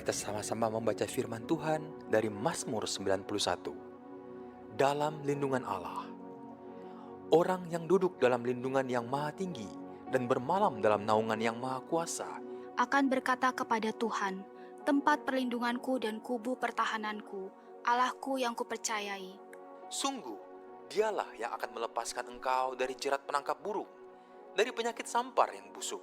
kita sama-sama membaca firman Tuhan dari Mazmur 91. Dalam lindungan Allah. Orang yang duduk dalam lindungan yang maha tinggi dan bermalam dalam naungan yang maha kuasa akan berkata kepada Tuhan, tempat perlindunganku dan kubu pertahananku, Allahku yang kupercayai. Sungguh, dialah yang akan melepaskan engkau dari jerat penangkap burung, dari penyakit sampar yang busuk.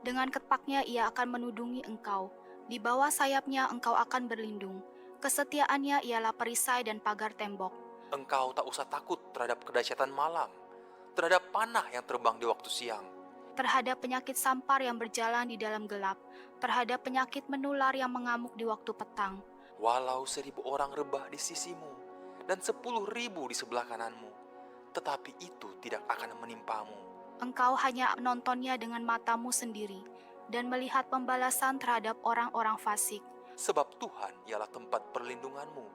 Dengan ketapnya ia akan menudungi engkau, di bawah sayapnya engkau akan berlindung. Kesetiaannya ialah perisai dan pagar tembok. Engkau tak usah takut terhadap kedahsyatan malam, terhadap panah yang terbang di waktu siang, Terhadap penyakit sampar yang berjalan di dalam gelap, terhadap penyakit menular yang mengamuk di waktu petang. walau 1.000 orang rebah di sisimu dan 10.000 di sebelah kananmu, tetapi itu tidak akan menimpamu. Engkau hanya menontonnya dengan matamu sendiri dan melihat pembalasan terhadap orang-orang fasik. Sebab Tuhan ialah tempat perlindunganmu,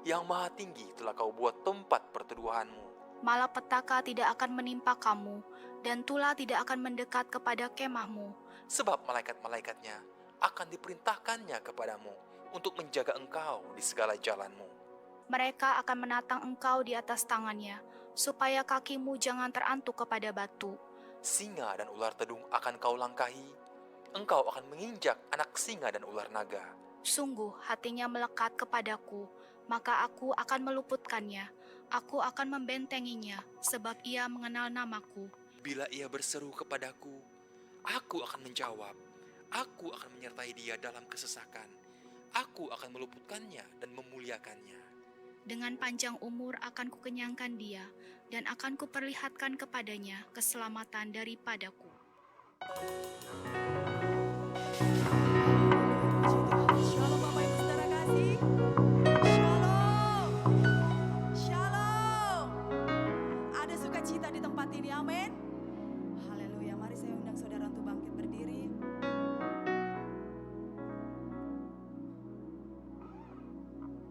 yang maha tinggi telah kau buat tempat perteduhanmu. Malapetaka tidak akan menimpa kamu, dan tulah tidak akan mendekat kepada kemahmu. Sebab malaikat-malaikatnya akan diperintahkannya kepadamu untuk menjaga engkau di segala jalanmu. Mereka akan menatang engkau di atas tangannya, supaya kakimu jangan terantuk kepada batu. Singa dan ular tedung akan kau langkahi, engkau akan menginjak anak singa dan ular naga. Sungguh hatinya melekat kepadaku, maka aku akan meluputkannya. Aku akan membentenginya, sebab ia mengenal namaku. Bila ia berseru kepadaku, aku akan menjawab. Aku akan menyertai dia dalam kesesakan. Aku akan meluputkannya dan memuliakannya. Dengan panjang umur akan kukenyangkan dia, dan akan kuperlihatkan kepadanya keselamatan daripadaku. Shalom Bapak Ibu Saudara kasih. Shalom. Shalom. Ada sukacita di tempat ini, amin. Haleluya. Mari saya undang saudara untuk bangkit berdiri.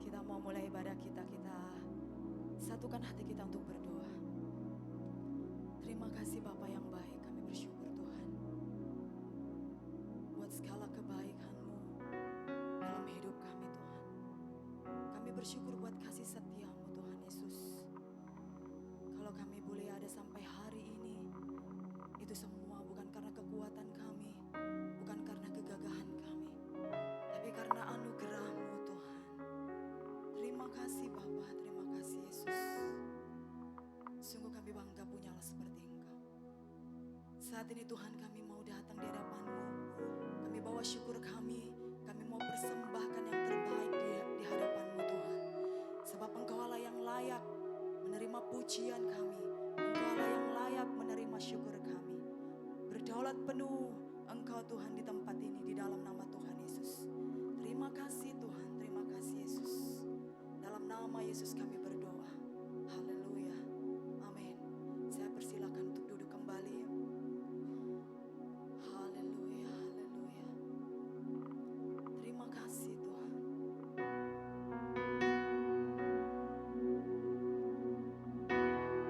Kita mau mulai ibadah kita satukan hati kita untuk berdoa. Terima kasih Bapa yang baik, kami bersyukur Tuhan buat segala kebaikan-Mu dalam hidup kami Tuhan. Kami bersyukur buat kasih setia-Mu Tuhan Yesus. Kalau kami boleh ada sampai hari ini, itu semua bukan karena kekuatan kami, bukan karena kegagahan kami, tapi karena anugerah-Mu Tuhan. Terima kasih Bapa, terima kasih Yesus. Sungguh kami bangga punyalah seperti Engkau. Saat ini Tuhan kami mau datang di hadapan-Mu. Kami bawa syukur kami mau persembahkan yang terbaik di hadapan-Mu Tuhan. Sebab Engkau Allah yang layak menerima pujian kami. Engkau Allah yang layak menerima syukur kami. Berdaulat penuh Engkau Tuhan di tempat ini, di dalam nama Tuhan Yesus. Terima kasih Tuhan, terima kasih Yesus. Dalam nama Yesus kami berdoa. Haleluya. Amin. Saya persilakan untuk duduk kembali. Haleluya, haleluya. Terima kasih Tuhan.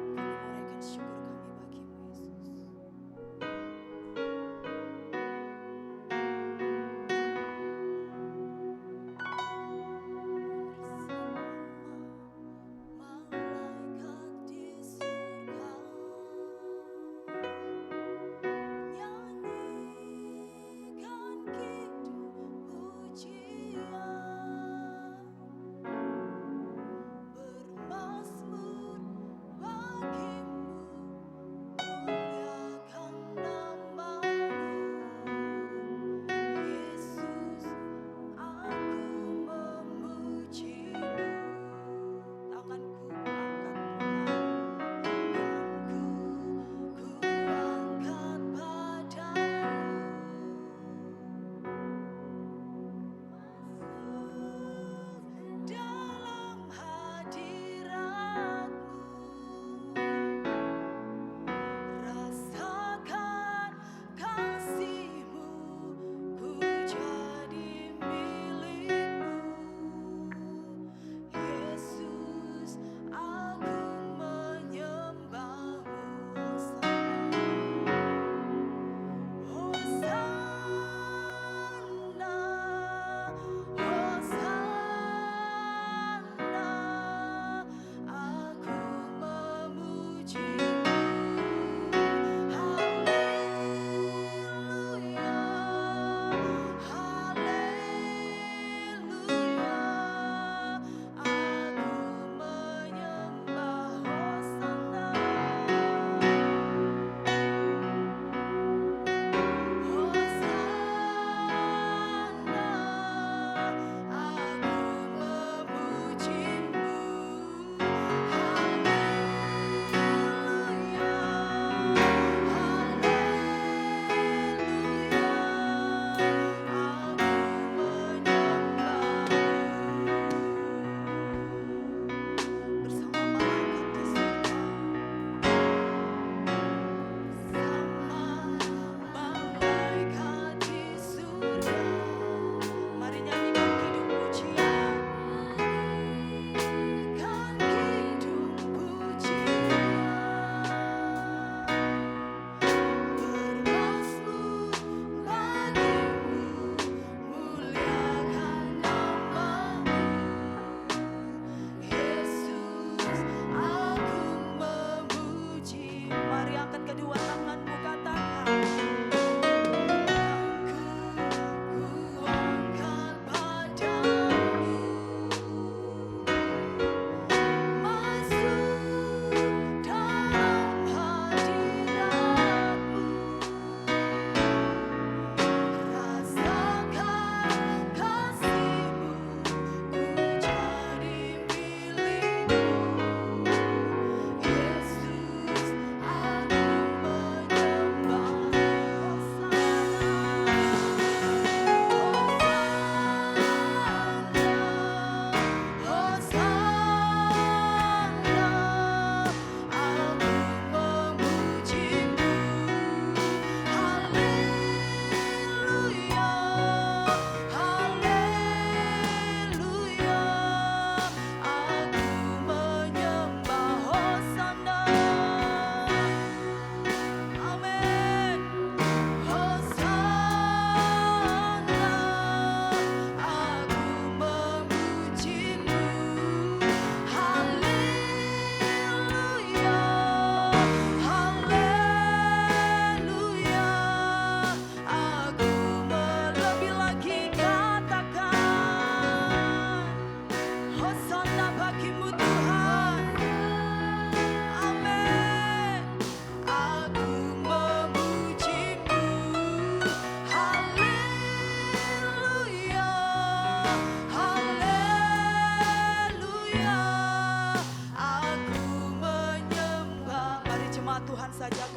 Kami menaikkan syukur kami bagi-Mu Yesus. Bersama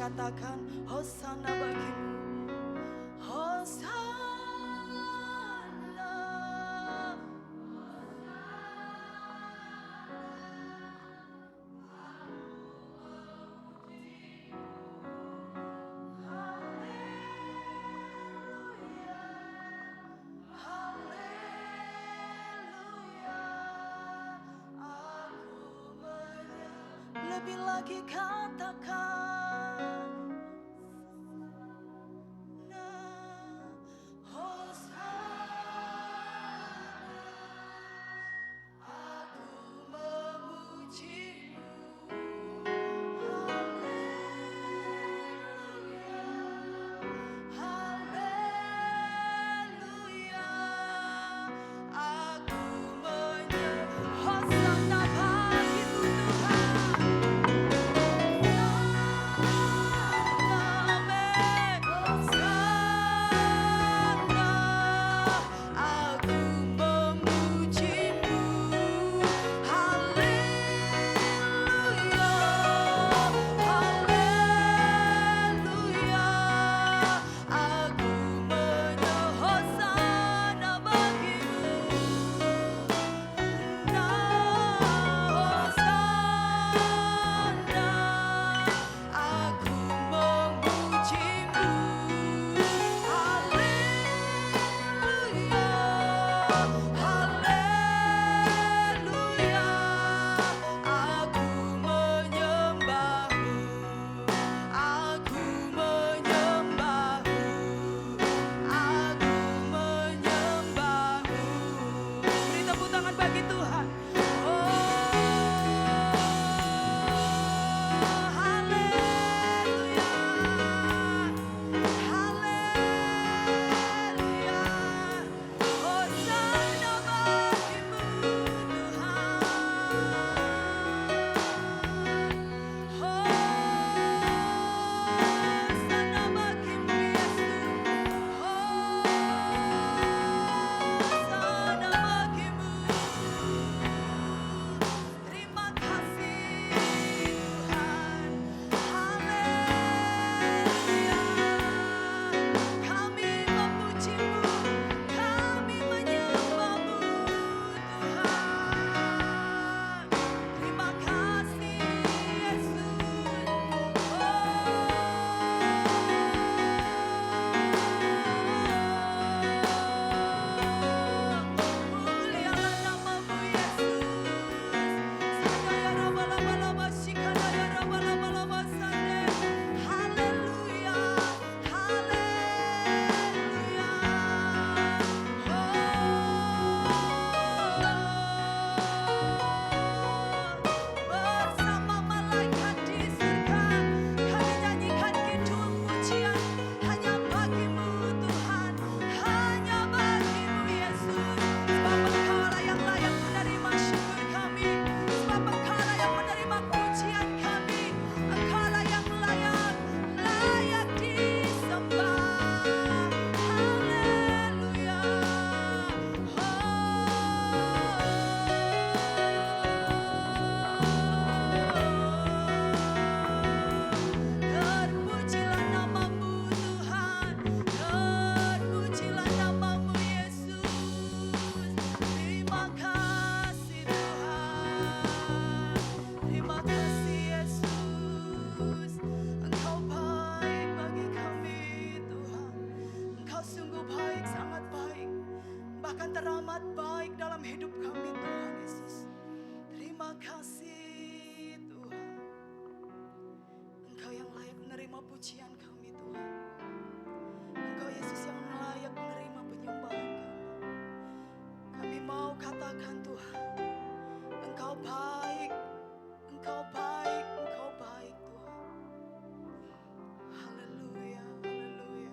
katakan Hosana bagimu, Hosana. Lebih lagi katakan nah, Hosana, aku memujimu. Haleluya, haleluya, aku Hosana bagimu Tuhan. Beri tepuk tangan bagi Tuhan. Haleluya, haleluya, Hosana bagimu Tuhan. Hosana bagimu Yesus. Hosana bagimu. Terima kasih Tuhan. Haleluya. Kami memujimu, kami menyembahmu Tuhan. Terima kasih Yesus. Mulialah namamu Yesus. Sadaya raba-laba-laba, shikadaya raba-laba-laba, sande. Haleluya, haleluya. Bersama malaikat di surga, kami nyanyikan kidung pujian hanya bagimu Tuhan, hanya bagimu Yesus. Sebab Engkaulah yang layak menerima syukur kami, sebab Engkaulah yang menerima pujian kami, Engkaulah yang layak disembah. Haleluya. Terpujilah namamu Tuhan, terpujilah namamu Yesus. Terima kasih Tuhan, terima kasih Yesus. Engkau baik bagi kami Tuhan, Engkau sungguh baik, sangat baik, bahkan teramat baik dalam hidup kami Tuhan Yesus. Terima kasih Tuhan, Engkau yang layak menerima pujian kami Tuhan. Engkau Yesus yang layak menerima penyembahan kami. Kami mau katakan Tuhan, Engkau baik, Engkau baik, Engkau baik Tuhan. Haleluya, haleluya.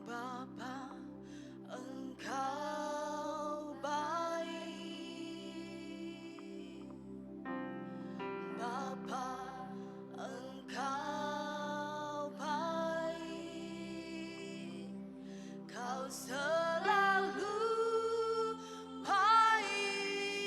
Bapa, Engkau baik. Bapa, Engkau baik. Kau selalu baik.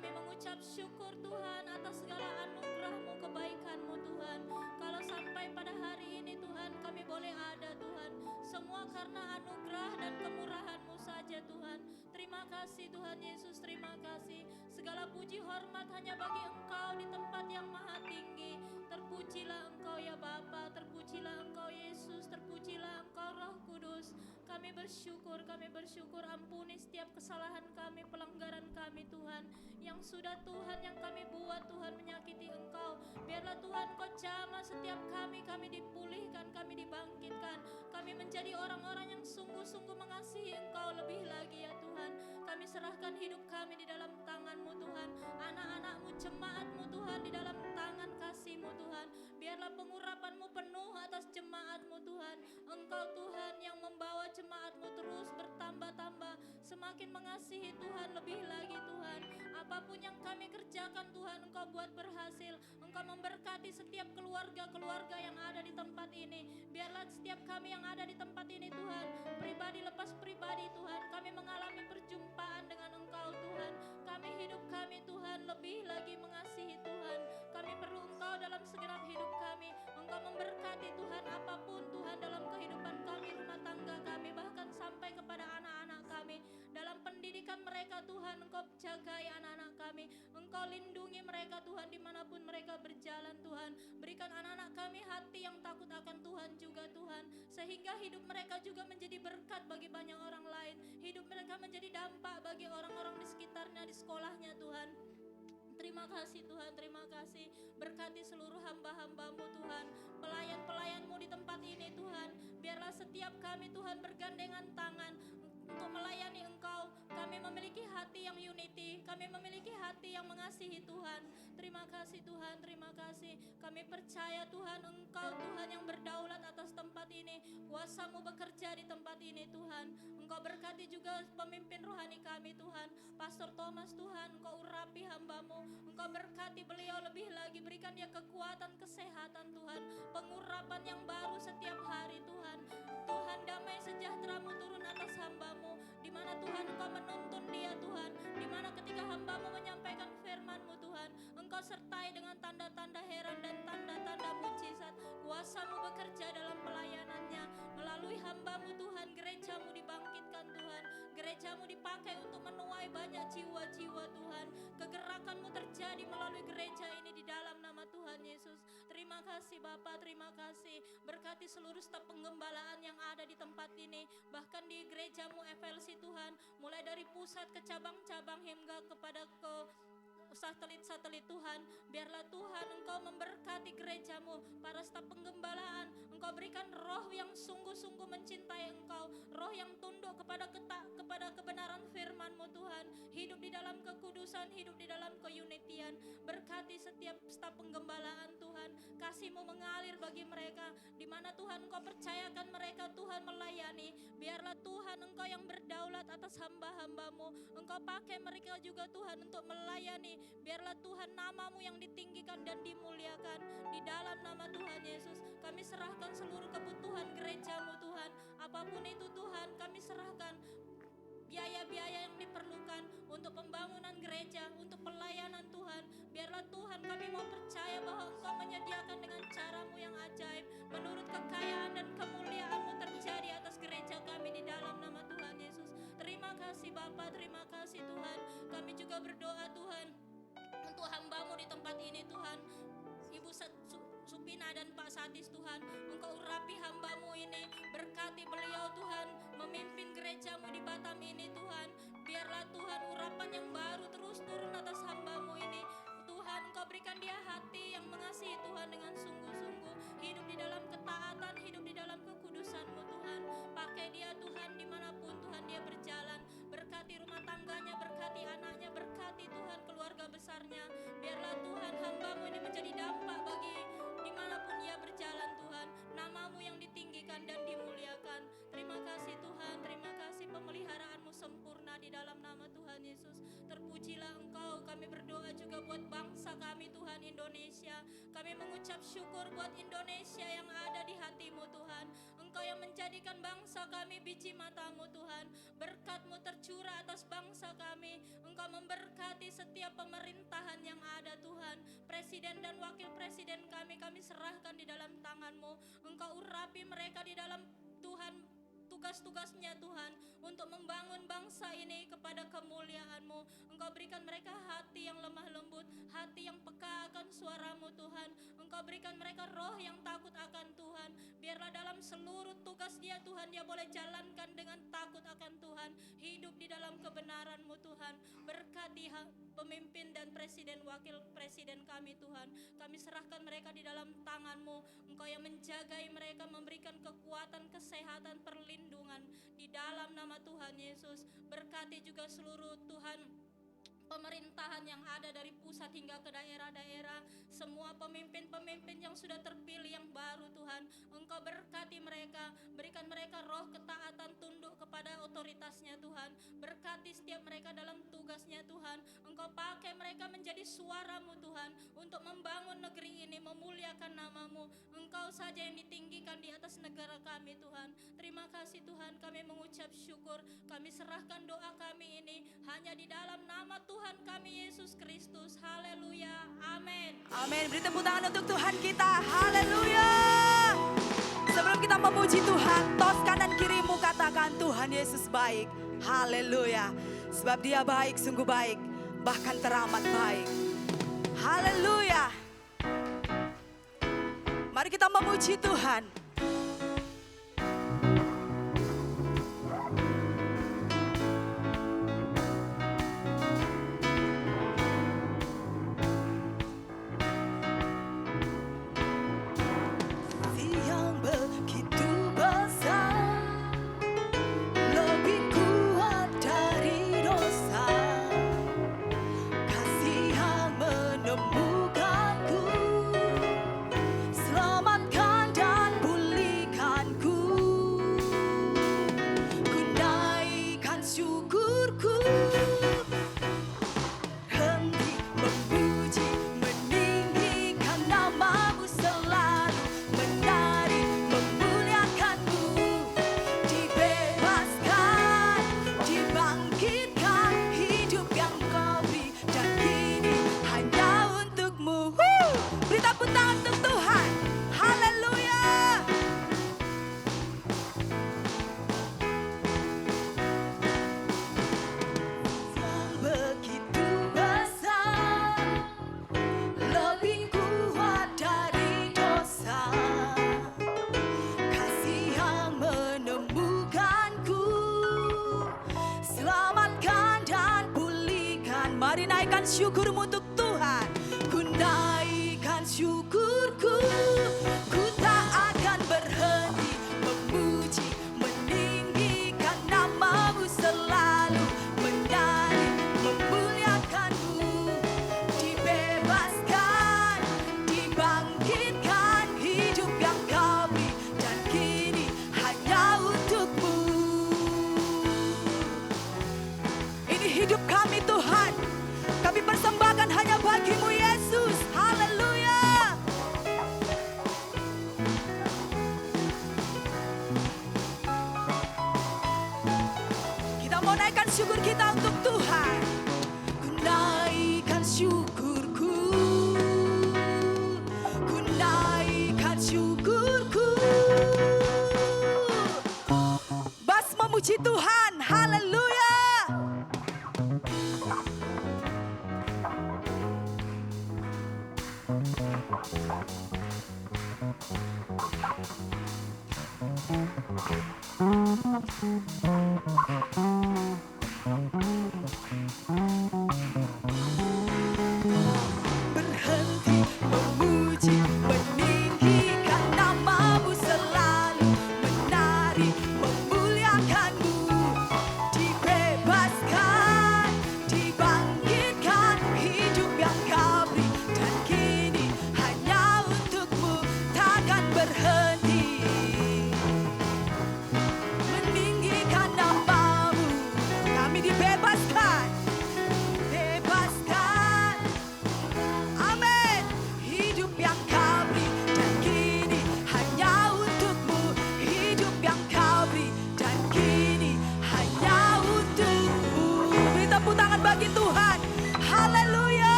Kami mengucap syukur Tuhan atas segala anugerah-Mu, kebaikan-Mu Tuhan. Kalau sampai pada hari ini Tuhan kami boleh ada Tuhan, semua karena anugerah dan kemurahan-Mu saja Tuhan. Terima kasih Tuhan Yesus, terima kasih. Segala puji hormat hanya bagi Engkau di tempat yang maha tinggi. Terpujilah Engkau ya Bapa, terpujilah Engkau Yesus, terpujilah Engkau Roh Kudus. Kami bersyukur, ampuni setiap kesalahan kami, pelanggaran kami Tuhan, yang sudah Tuhan yang kami buat Tuhan menyakiti Engkau. Biarlah Tuhan Kau jamah setiap kami dipulihkan, kami dibangkitkan, kami menjadi orang-orang yang sungguh-sungguh mengasihi Engkau lebih lagi ya Tuhan. Kami serahkan hidup kami di dalam tangan-Mu Tuhan, anak-anak-Mu, jemaat-Mu Tuhan di dalam tangan kasih-Mu Tuhan. Biarlah pengurapan-Mu penuh atas jemaat-Mu Tuhan. Engkau Tuhan yang membawa jemaat-Mu terus bertambah-tambah, semakin mengasihi Tuhan lebih lagi Tuhan. Apapun yang kami kerjakan Tuhan, Engkau buat berhasil. Engkau memberkati setiap keluarga-keluarga yang ada di tempat ini. Biarlah setiap kami yang ada di tempat ini Tuhan, pribadi lepas pribadi Tuhan, kami mengalami perjumpaan dengan Engkau Tuhan. Hidup kami Tuhan lebih lagi mengasihi Tuhan. Kami perlu Engkau dalam segenap hidup kami. Engkau memberkati Tuhan apapun Tuhan dalam kehidupan kami, rumah tangga kami, bahkan sampai kepada anak-anak kami. Dalam pendidikan mereka Tuhan, Engkau jagai anak-anak kami. Engkau lindungi mereka Tuhan dimanapun mereka berjalan Tuhan. Berikan anak-anak kami hati yang takut akan Tuhan juga Tuhan, sehingga hidup mereka juga menjadi berkat bagi banyak orang lain. Hidup mereka menjadi dampak bagi orang-orang di sekitarnya, di sekolahnya Tuhan. Terima kasih Tuhan, terima kasih. Berkati seluruh hamba-hamba-Mu Tuhan, pelayan-pelayan-Mu di tempat ini Tuhan. Biarlah setiap kami Tuhan bergandengan tangan untuk melayani Engkau. Kami memiliki hati yang unity, kami memiliki hati yang mengasihi Tuhan. Terima kasih Tuhan, terima kasih. Kami percaya Tuhan, Engkau Tuhan yang berdaulat atas tempat ini. Kuasa-Mu bekerja di tempat ini Tuhan. Engkau berkati juga pemimpin rohani kami Tuhan, Pastor Thomas Tuhan. Engkau urapi hamba-Mu, Engkau berkati beliau lebih lagi. Berikan dia kekuatan, kesehatan Tuhan, pengurapan yang baru setiap hari Tuhan. Tuhan, damai sejahtera-Mu turun atas hamba-Mu, di mana Tuhan Engkau menuntun dia Tuhan, di mana ketika hamba-Mu menyampaikan firman-Mu Tuhan, Engkau sertai dengan tanda-tanda heran dan tanda-tanda mujizat. Kuasa-Mu bekerja dalam pelayanannya, melalui hamba-Mu Tuhan. Gereja-Mu dibangkitkan Tuhan, gereja-Mu dipakai untuk menuai banyak jiwa-jiwa Tuhan. Kegerakan-Mu terjadi melalui gereja ini di dalam nama Tuhan Yesus. Terima kasih Bapa, terima kasih. Berkati seluruh staf penggembalaan yang ada di tempat ini, bahkan di gereja-Mu FLC Tuhan, mulai dari pusat ke cabang-cabang hingga kepada ke satelit-satelit Tuhan. Biarlah Tuhan Engkau memberkati gereja-Mu, para staf penggembalaan. Engkau berikan roh yang sungguh-sungguh mencintai Engkau, roh yang tunduk kepada kebenaran firman-Mu Tuhan, hidup di dalam kekudusan, hidup di dalam keunitian. Berkati setiap staf penggembalaan Tuhan, kasih-Mu mengalir bagi mereka, di mana Tuhan Engkau percayakan mereka Tuhan melayani. Biarlah Tuhan Engkau yang berdaulat atas hamba-hamba-Mu, Engkau pakai mereka juga Tuhan untuk melayani. Biarlah Tuhan nama-Mu yang ditinggikan dan dimuliakan. Di dalam nama Tuhan Yesus kami serahkan seluruh kebutuhan gereja-Mu Tuhan. Apapun itu Tuhan kami serahkan. Biaya-biaya yang diperlukan untuk pembangunan gereja, untuk pelayanan Tuhan. Biarlah Tuhan kami mau percaya bahwa Engkau menyediakan dengan cara-Mu yang ajaib. Menurut kekayaan dan kemuliaan-Mu terjadi atas gereja kami di dalam nama Tuhan Yesus. Terima kasih Bapa, terima kasih Tuhan. Kami juga berdoa Tuhan untuk hamba-Mu di tempat ini Tuhan, Ibu Supina dan Pak Satis Tuhan. Engkau urapi hamba-Mu ini, berkati beliau Tuhan, memimpin gereja-Mu di Batam ini Tuhan. Biarlah Tuhan urapan yang baru terus turun atas hamba-Mu ini Tuhan. Engkau berikan dia hati yang mengasihi Tuhan dengan sungguh-sungguh, hidup di dalam ketaatan, hidup di dalam kekudusan-Mu Tuhan. Pakai dia Tuhan dimanapun Tuhan dia berjalan. Berkati rumah tangganya, berkati anaknya, berkati Tuhan keluarga besarnya. Biarlah Tuhan hamba-Mu ini menjadi dampak bagi dimanapun ia berjalan Tuhan. Nama-Mu yang ditinggikan dan dimuliakan. Terima kasih Tuhan, terima kasih pemeliharaan-Mu sempurna di dalam nama Tuhan Yesus. Terpujilah Engkau. Kami berdoa juga buat bangsa kami Tuhan, Indonesia. Kami mengucap syukur buat Indonesia yang ada di hati-Mu Tuhan. Engkau yang menjadikan bangsa kami biji mata-Mu Tuhan. Berkat-Mu tercurah atas bangsa kami. Engkau memberkati setiap pemerintahan yang ada Tuhan. Presiden dan wakil presiden kami serahkan di dalam tangan-Mu. Engkau urapi mereka di dalam Tuhan tugas-tugasnya Tuhan untuk membangun bangsa ini kepada kemuliaan-Mu. Engkau berikan mereka hati yang lemah lembut, hati yang peka akan suara-Mu Tuhan. Engkau berikan mereka roh yang takut akan Tuhan. Biarlah dalam seluruh tugas dia Tuhan, dia boleh jalankan dengan takut akan Tuhan, hidup di dalam kebenaran-Mu Tuhan. Berkati pemimpin dan presiden wakil presiden kami Tuhan. Kami serahkan mereka di dalam tangan-Mu. Engkau yang menjagai mereka, memberikan kekuatan, kesehatan, perlindungan di dalam nama Tuhan Yesus. Berkati juga seluruh Tuhan pemerintahan yang ada dari pusat hingga ke daerah-daerah, semua pemimpin-pemimpin yang sudah terpilih yang baru Tuhan, Engkau berkati mereka, berikan mereka roh ketaatan, tunduk kepada otoritasnya Tuhan. Berkati setiap mereka dalam tugasnya Tuhan. Engkau pakai mereka menjadi suara-Mu Tuhan, untuk membangun negeri ini, memuliakan nama-Mu. Engkau saja yang ditinggikan di atas negara kami Tuhan. Terima kasih Tuhan, kami mengucap syukur, kami serahkan doa kami ini hanya di dalam nama Tuhan kami Yesus Kristus. Haleluya, amin. Amin. Beri tepuk tangan untuk Tuhan kita. Haleluya. Sebelum kita memuji Tuhan, tos kanan kirimu katakan Tuhan Yesus baik. Haleluya. Sebab Dia baik, sungguh baik, bahkan teramat baik. Haleluya. Mari kita memuji Tuhan. Mari naikkan syukurmu untuk Tuhan. Ku naikkan syukurku, ku tak akan berhenti memuji, meninggikan nama-Mu selalu, menari, memuliakan-Mu. Dibebaskan, dibangkitkan, hidup yang Kau beri, dan kini hanya untuk-Mu. Ini hidup kami Tuhan, kami persembahkan hanya bagi-Mu Yesus. Haleluya. Kita mau naikkan syukur kita untuk Tuhan. Ku naikkan syukurku, ku naikkan syukurku. Bas memuji Tuhan. Haleluya. Berhenti memuji, meninggikan nama-Mu selalu, menari, memuliakan-Mu. Dibebaskan, dibangkitkan, hidup yang Kau beri, dan kini hanya untuk-Mu, takkan berhenti. Meninggikan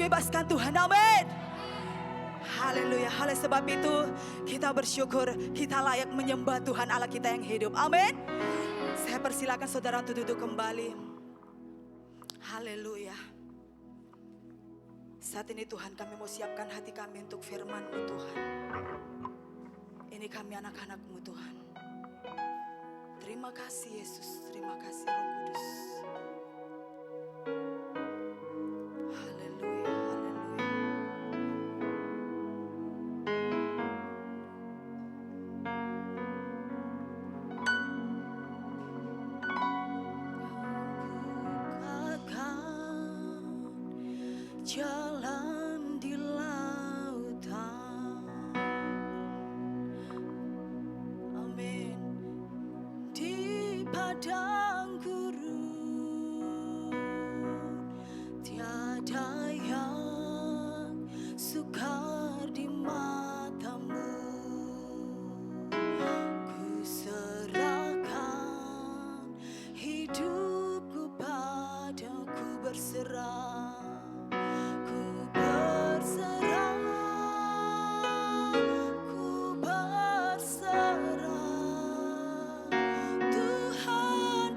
dibebaskan Tuhan. Amin. Haleluya. Oleh sebab itu kita bersyukur kita layak menyembah Tuhan Allah kita yang hidup. Amin. Saya persilakan saudara untuk duduk kembali. Haleluya. Saat ini Tuhan kami mau siapkan hati kami untuk firman-Mu Tuhan. Ini kami anak-anak-Mu Tuhan. Terima kasih Yesus, terima kasih Roh Kudus. Haleluya, haleluya. Bukakan jalan di lautan. Amin. Di padang gurun tiada yang sukar di matamu. Ku serahkan hidupku padaku berserah. Ku berserah, ku berserah. Tuhan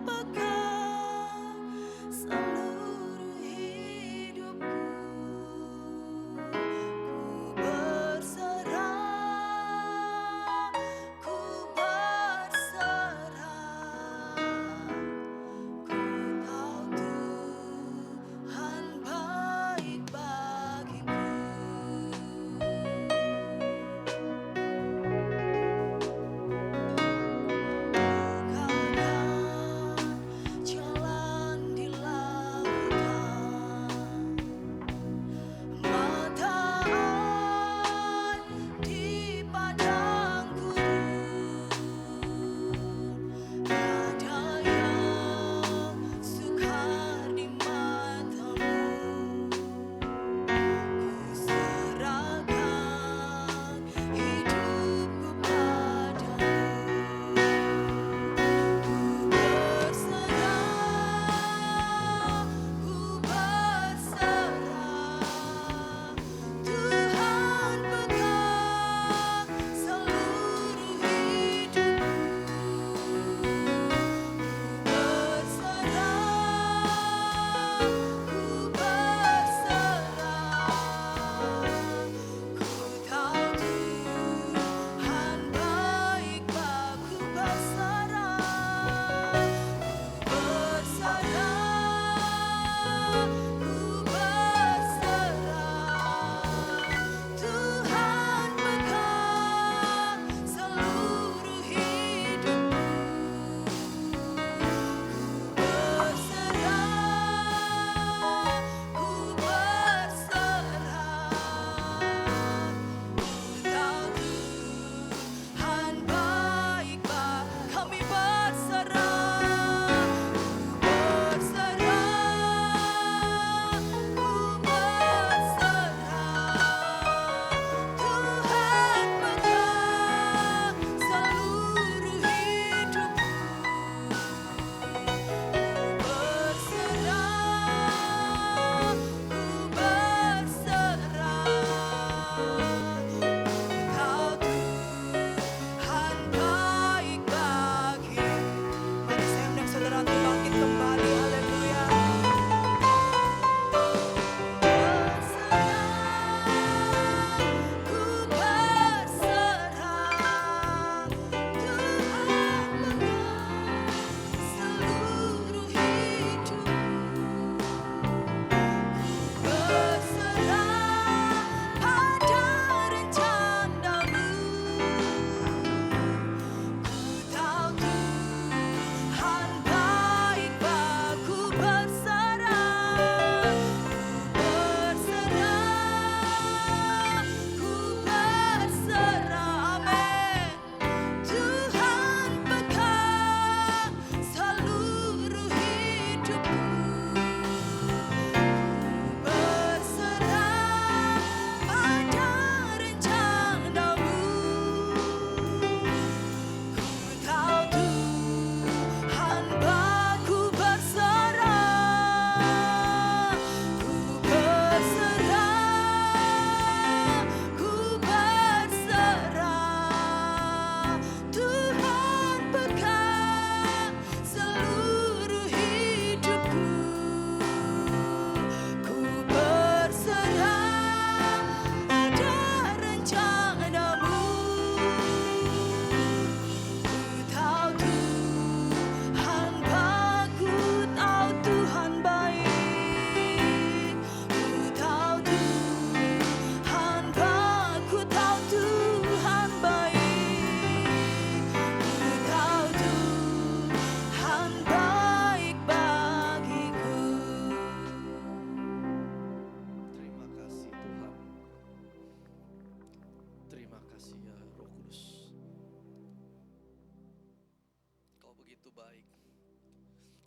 begitu baik.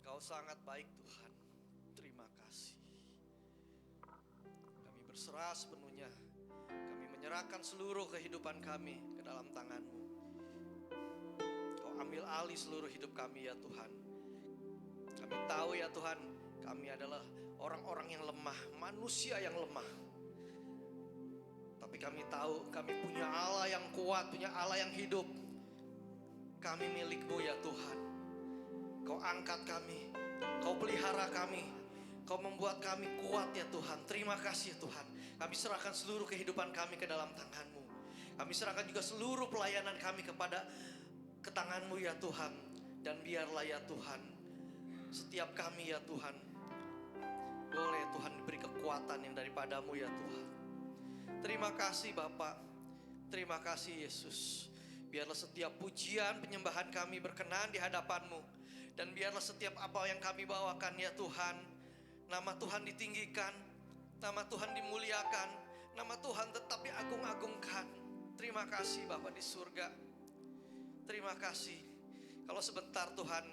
Kau sangat baik Tuhan. Terima kasih. Kami berserah sepenuhnya. Kami menyerahkan seluruh kehidupan kami ke dalam tangan-Mu. Kau ambil alih seluruh hidup kami ya Tuhan. Kami tahu ya Tuhan, kami adalah orang-orang yang lemah, manusia yang lemah. Tapi kami tahu kami punya Allah yang kuat, punya Allah yang hidup. Kami milik-Mu ya Tuhan. Kau angkat kami, Kau pelihara kami, Kau membuat kami kuat ya Tuhan. Terima kasih ya Tuhan. Kami serahkan seluruh kehidupan kami ke dalam tangan-Mu. Kami serahkan juga seluruh pelayanan kami ke tangan-Mu ya Tuhan. Dan biarlah ya Tuhan, setiap kami ya Tuhan, boleh Tuhan diberi kekuatan yang daripada-Mu ya Tuhan. Terima kasih Bapa. Terima kasih Yesus. Biarlah setiap pujian penyembahan kami berkenan di hadapan-Mu. Dan biarlah setiap apa yang kami bawakan ya Tuhan, nama Tuhan ditinggikan, nama Tuhan dimuliakan, nama Tuhan tetap diagung-agungkan. Terima kasih Bapa di surga. Terima kasih. Kalau sebentar Tuhan,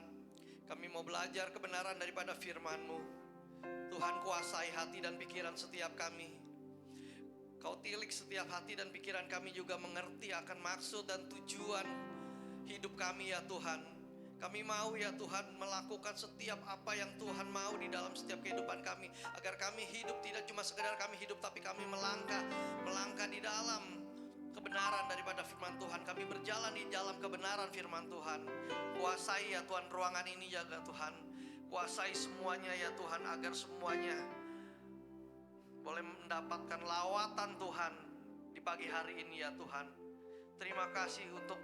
kami mau belajar kebenaran daripada firman-Mu. Tuhan kuasai hati dan pikiran setiap kami. Kau tilik setiap hati dan pikiran kami juga mengerti akan maksud dan tujuan hidup kami ya Tuhan. Kami mau ya Tuhan melakukan setiap apa yang Tuhan mau di dalam setiap kehidupan kami. Agar kami hidup tidak cuma sekedar kami hidup, tapi kami melangkah di dalam kebenaran daripada firman Tuhan. Kami berjalan di dalam kebenaran firman Tuhan. Kuasai ya Tuhan ruangan ini jaga Tuhan. Kuasai semuanya ya Tuhan, agar semuanya boleh mendapatkan lawatan Tuhan di pagi hari ini ya Tuhan. Terima kasih untuk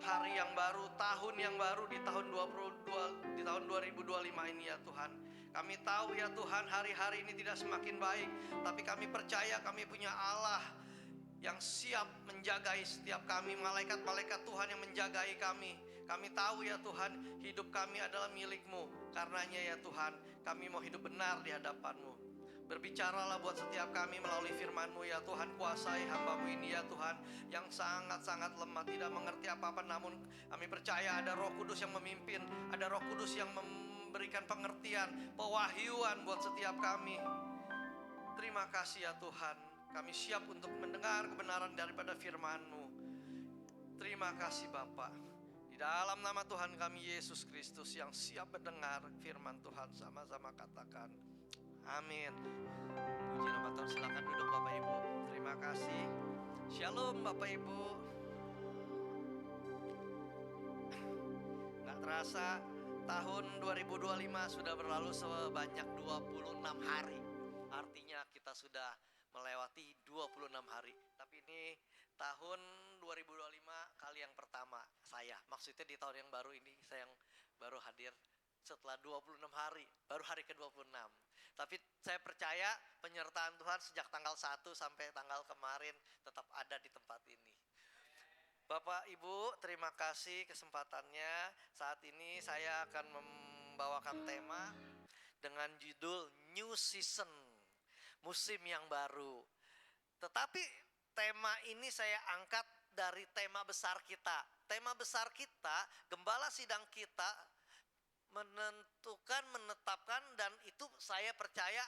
hari yang baru, tahun yang baru di tahun 2025 ini ya Tuhan. Kami tahu ya Tuhan, hari-hari ini tidak semakin baik, tapi kami percaya kami punya Allah yang siap menjagai setiap kami, malaikat-malaikat Tuhan yang menjagai kami. Kami tahu ya Tuhan, hidup kami adalah milik-Mu. Karenanya ya Tuhan, kami mau hidup benar di hadapan-Mu. Berbicaralah buat setiap kami melalui firman-Mu ya Tuhan. Kuasai hamba-Mu ini ya Tuhan, yang sangat-sangat lemah, tidak mengerti apa-apa. Namun kami percaya ada Roh Kudus yang memimpin, ada Roh Kudus yang memberikan pengertian, pewahyuan buat setiap kami. Terima kasih ya Tuhan. Kami siap untuk mendengar kebenaran daripada firman-Mu. Terima kasih Bapa. Di dalam nama Tuhan kami Yesus Kristus yang siap mendengar firman Tuhan, sama-sama katakan amin. Puji nama Tuhan. Silakan duduk Bapak Ibu. Terima kasih. Shalom Bapak Ibu. Gak terasa tahun 2025 sudah berlalu sebanyak 26 hari. Artinya kita sudah melewati 26 hari. Tapi ini tahun 2025 kali yang pertama saya. Maksudnya di tahun yang baru ini saya yang baru hadir setelah 26 hari, baru hari ke-26. Tapi saya percaya penyertaan Tuhan sejak tanggal 1 sampai tanggal kemarin tetap ada di tempat ini. Bapak Ibu, terima kasih kesempatannya. Saat ini saya akan membawakan tema dengan judul New Season, musim yang baru. Tetapi tema ini saya angkat dari tema besar kita. Tema besar kita, gembala sidang kita menetapkan, dan itu saya percaya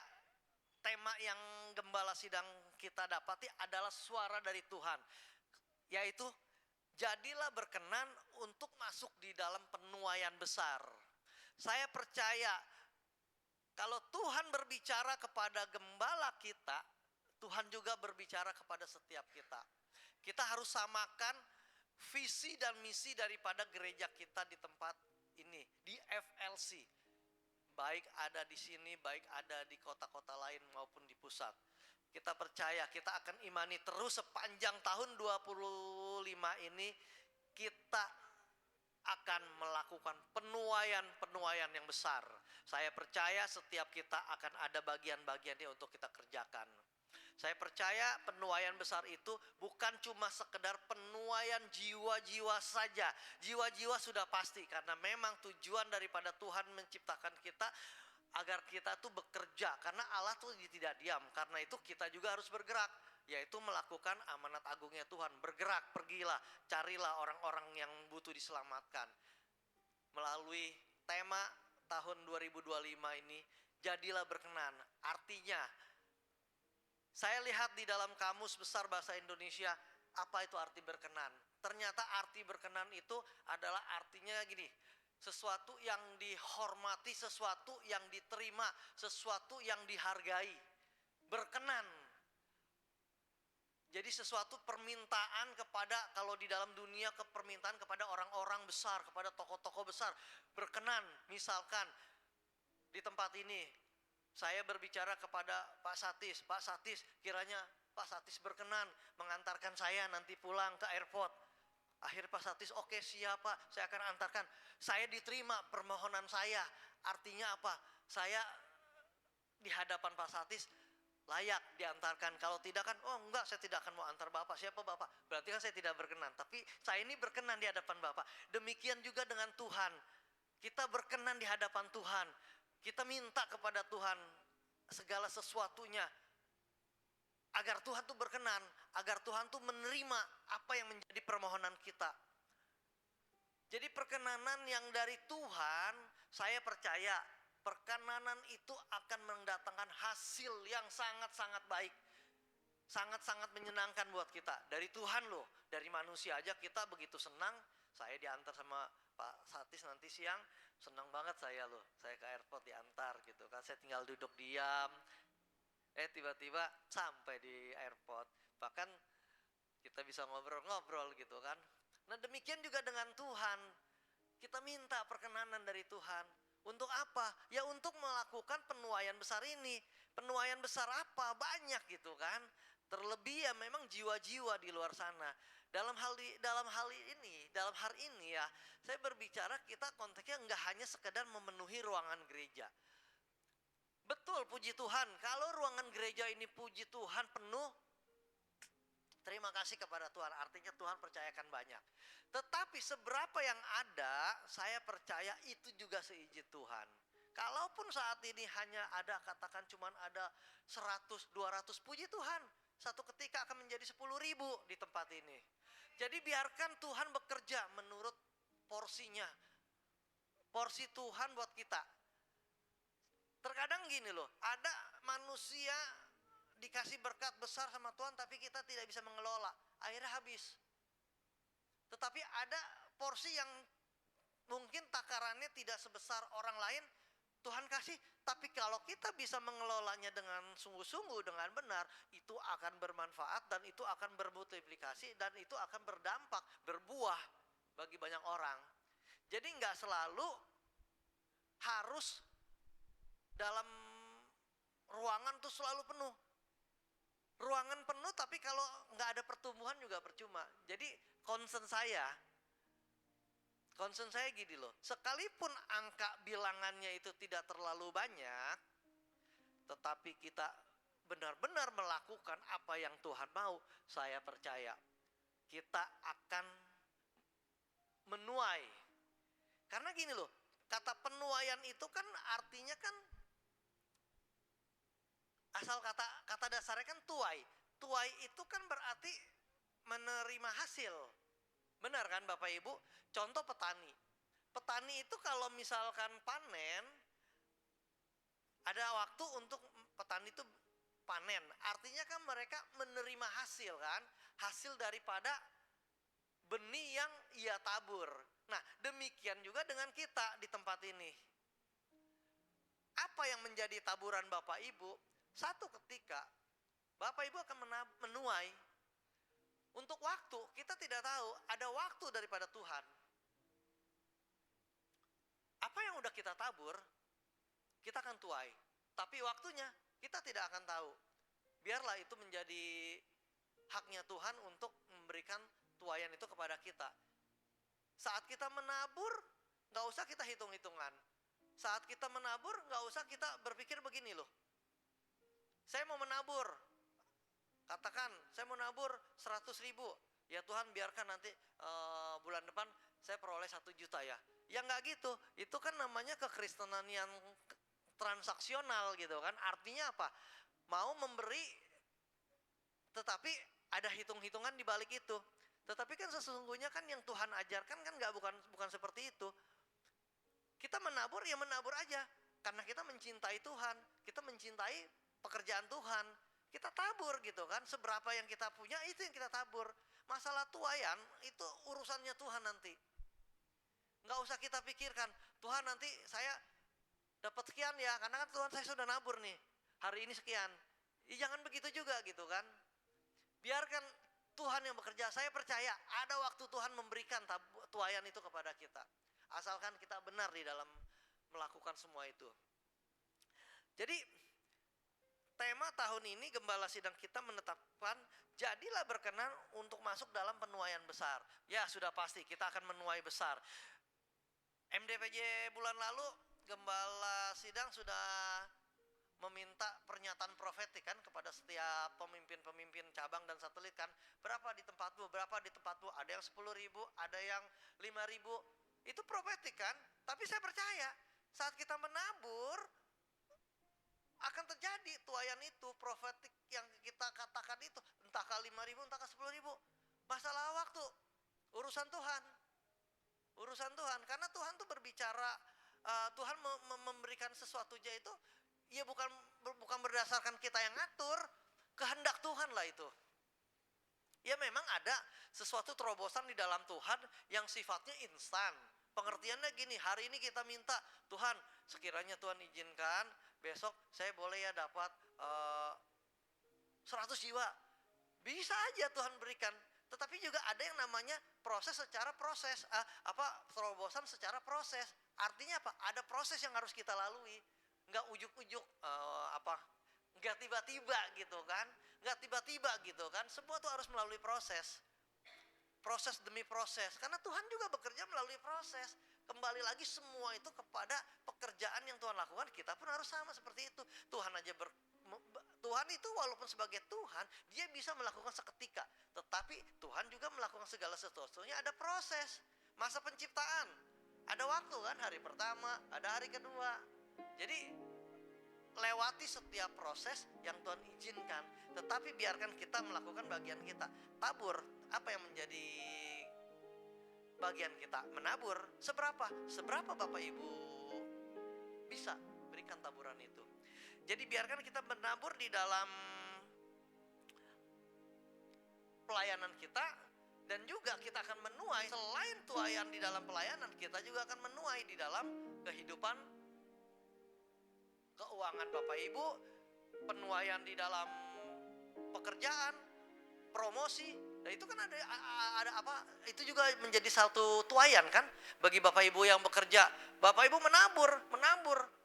tema yang gembala sidang kita dapati adalah suara dari Tuhan, yaitu jadilah berkenan untuk masuk di dalam penuaian besar. Saya percaya kalau Tuhan berbicara kepada gembala kita, Tuhan juga berbicara kepada setiap kita. Kita harus samakan visi dan misi daripada gereja kita di tempat ini, di FLC. Baik ada di sini, baik ada di kota-kota lain maupun di pusat. Kita percaya, kita akan imani terus sepanjang tahun 25 ini. Kita akan melakukan penuaian yang besar. Saya percaya setiap kita akan ada bagian-bagiannya untuk kita kerjakan. Saya percaya penuaian besar itu bukan cuma sekedar penuaian jiwa-jiwa saja. Jiwa-jiwa sudah pasti, karena memang tujuan daripada Tuhan menciptakan kita agar kita tuh bekerja, karena Allah tuh tidak diam. Karena itu kita juga harus bergerak, yaitu melakukan amanat agungnya Tuhan. Bergerak, pergilah, carilah orang-orang yang butuh diselamatkan. melalui tema tahun 2025 ini, jadilah berkenan. Artinya, saya lihat di dalam Kamus Besar Bahasa Indonesia, apa itu arti berkenan. Ternyata arti berkenan itu adalah artinya gini, sesuatu yang dihormati, sesuatu yang diterima, sesuatu yang dihargai. Berkenan. Jadi sesuatu permintaan kepada, kalau di dalam dunia permintaan kepada orang-orang besar, kepada tokoh-tokoh besar. Berkenan, misalkan di tempat ini saya berbicara kepada Pak Satis. Pak Satis, kiranya Pak Satis berkenan mengantarkan saya nanti pulang ke airport. Akhirnya Pak Satis, oke siap Pak, saya akan antarkan. Saya diterima permohonan saya. Artinya apa? Saya di hadapan Pak Satis layak diantarkan. Kalau tidak kan, oh enggak, saya tidak akan mau antar Bapak. Siapa Bapak? Berarti kan saya tidak berkenan. Tapi saya ini berkenan di hadapan Bapak. Demikian juga dengan Tuhan. Kita berkenan di hadapan Tuhan. Kita minta kepada Tuhan segala sesuatunya. Agar Tuhan tuh berkenan. Agar Tuhan tuh menerima apa yang menjadi permohonan kita. Jadi perkenanan yang dari Tuhan, saya percaya perkenanan itu akan mendatangkan hasil yang sangat-sangat baik. Sangat-sangat menyenangkan buat kita. Dari Tuhan loh, dari manusia aja kita begitu senang. Saya diantar sama Pak Satis nanti siang, senang banget saya loh. Saya ke airport diantar gitu kan. Saya tinggal duduk diam. Tiba-tiba sampai di airport. Bahkan kita bisa ngobrol-ngobrol gitu kan. Nah demikian juga dengan Tuhan. Kita minta perkenanan dari Tuhan. Untuk apa? Ya untuk melakukan penuaian besar ini. Penuaian besar apa? Banyak gitu kan. Terlebih ya memang jiwa-jiwa di luar sana. Dalam hal ini ya, saya berbicara kita konteksnya enggak hanya sekedar memenuhi ruangan gereja. Betul, puji Tuhan. Kalau ruangan gereja ini puji Tuhan penuh, terima kasih kepada Tuhan. Artinya Tuhan percayakan banyak. Tetapi seberapa yang ada, saya percaya itu juga seizin Tuhan. Kalaupun saat ini hanya ada, katakan cuman ada 100, 200, puji Tuhan. Satu ketika akan menjadi 10.000 di tempat ini. Jadi biarkan Tuhan bekerja menurut porsinya. Porsi Tuhan buat kita. Terkadang gini loh, ada manusia dikasih berkat besar sama Tuhan tapi kita tidak bisa mengelola. Akhirnya habis. Tetapi ada porsi yang mungkin takarannya tidak sebesar orang lain, Tuhan kasih, tapi kalau kita bisa mengelolanya dengan sungguh-sungguh, dengan benar, itu akan bermanfaat dan itu akan bermultiplikasi dan itu akan berdampak, berbuah bagi banyak orang. Jadi nggak selalu harus dalam ruangan tuh selalu penuh. Ruangan penuh tapi kalau nggak ada pertumbuhan juga percuma. Jadi concern saya gini loh, sekalipun angka bilangannya itu tidak terlalu banyak, tetapi kita benar-benar melakukan apa yang Tuhan mau, saya percaya kita akan menuai. Karena gini loh, kata penuaian itu kan artinya kan asal kata dasarnya kan tuai. Tuai itu kan berarti menerima hasil. Benar kan Bapak Ibu? Contoh petani. Petani itu kalau misalkan panen, ada waktu untuk petani itu panen. Artinya kan mereka menerima hasil kan. Hasil daripada benih yang ia tabur. Nah demikian juga dengan kita di tempat ini. Apa yang menjadi taburan Bapak Ibu? Satu ketika Bapak Ibu akan menuai. Untuk waktu kita tidak tahu, ada waktu daripada Tuhan. Apa yang udah kita tabur, kita akan tuai. Tapi waktunya kita tidak akan tahu. Biarlah itu menjadi haknya Tuhan untuk memberikan tuaian itu kepada kita. Saat kita menabur, gak usah kita hitung-hitungan. Saat kita menabur, gak usah kita berpikir begini loh. Saya mau menabur, katakan saya mau nabur 100.000. Ya Tuhan biarkan nanti bulan depan saya peroleh 1 juta ya. Ya nggak gitu, itu kan namanya kekristenan yang transaksional gitu kan. Artinya apa? Mau memberi tetapi ada hitung-hitungan di balik itu. Tetapi kan sesungguhnya kan yang Tuhan ajarkan kan bukan seperti itu. Kita menabur ya menabur aja. Karena kita mencintai Tuhan, kita mencintai pekerjaan Tuhan. Kita tabur gitu kan, seberapa yang kita punya itu yang kita tabur. Masalah tuayan itu urusannya Tuhan nanti. Nggak usah kita pikirkan, Tuhan nanti saya dapat sekian ya, karena kan Tuhan saya sudah nabur nih, hari ini sekian. Ya, jangan begitu juga gitu kan. Biarkan Tuhan yang bekerja. Saya percaya ada waktu Tuhan memberikan tuayan itu kepada kita. Asalkan kita benar di dalam melakukan semua itu. Jadi tema tahun ini Gembala Sidang kita menetapkan jadilah berkenan untuk masuk dalam penuaian besar. Ya sudah pasti kita akan menuai besar. MDPJ bulan lalu Gembala Sidang sudah meminta pernyataan profetik kan kepada setiap pemimpin-pemimpin cabang dan satelit kan. Berapa di tempatmu, berapa di tempatmu. Ada yang 10.000, ada yang 5.000. Itu profetik kan. Tapi saya percaya saat kita menabur akan terjadi tuayan itu, profetik yang kita katakan itu, entah ke 5.000, entah ke 10.000. Masalah waktu, urusan Tuhan. Urusan Tuhan, karena Tuhan tuh berbicara, Tuhan memberikan sesuatu aja itu, ya bukan berdasarkan kita yang ngatur, kehendak Tuhan lah itu. Ya memang ada sesuatu terobosan di dalam Tuhan yang sifatnya instan. Pengertiannya gini, hari ini kita minta, Tuhan sekiranya Tuhan izinkan, besok saya boleh ya dapat 100 jiwa. Bisa aja Tuhan berikan. Tetapi juga ada yang namanya proses secara proses. Terobosan secara proses. Artinya apa? Ada proses yang harus kita lalui. Enggak ujuk-ujuk, enggak tiba-tiba gitu kan. Enggak tiba-tiba gitu kan. Semua tuh harus melalui proses. Proses demi proses. Karena Tuhan juga bekerja melalui proses. Kembali lagi semua itu kepada pekerjaan yang Tuhan lakukan. Kita pun harus sama seperti itu. Tuhan itu walaupun sebagai Tuhan, dia bisa melakukan seketika. Tetapi Tuhan juga melakukan segala sesuatunya ada proses. Masa penciptaan. Ada waktu kan, hari pertama, ada hari kedua. Jadi lewati setiap proses yang Tuhan izinkan. Tetapi biarkan kita melakukan bagian kita. Tabur, apa yang menjadi bagian kita? Menabur. Seberapa? Seberapa Bapak Ibu bisa berikan taburan itu. Jadi biarkan kita menabur di dalam pelayanan kita. Dan juga kita akan menuai, selain tuayan di dalam pelayanan, kita juga akan menuai di dalam kehidupan keuangan Bapak Ibu, penuaian di dalam pekerjaan, promosi. Nah itu kan ada apa? Itu juga menjadi satu tuayan kan bagi Bapak Ibu yang bekerja. Bapak Ibu menabur,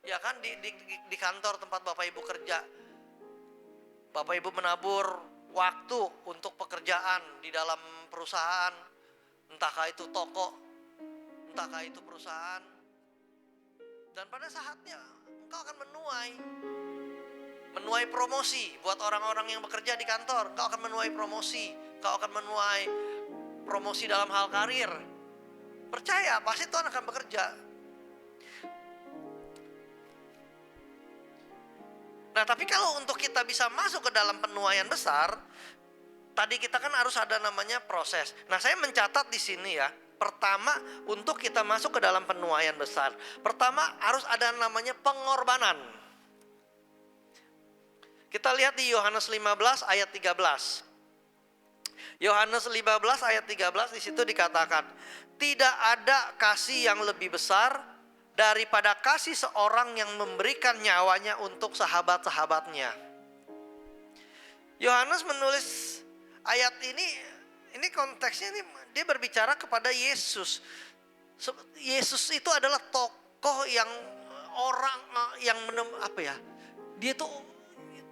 ya kan di kantor tempat Bapak Ibu kerja. Bapak Ibu menabur waktu untuk pekerjaan di dalam perusahaan, entahkah itu toko, entahkah itu perusahaan. Dan pada saatnya engkau akan menuai promosi buat orang-orang yang bekerja di kantor. Engkau akan menuai promosi, engkau akan menuai promosi dalam hal karir. Percaya, pasti Tuhan akan bekerja. Nah, tapi kalau untuk kita bisa masuk ke dalam penuaian besar, tadi kita kan harus ada namanya proses. Nah, saya mencatat di sini ya. Pertama, untuk kita masuk ke dalam penuaian besar, pertama harus ada namanya pengorbanan. Kita lihat di Yohanes 15 ayat 13. Yohanes 15 ayat 13 di situ dikatakan, tidak ada kasih yang lebih besar daripada kasih seorang yang memberikan nyawanya untuk sahabat-sahabatnya. Yohanes menulis ayat ini konteksnya ini dia berbicara kepada Yesus. Yesus itu adalah tokoh yang dia tuh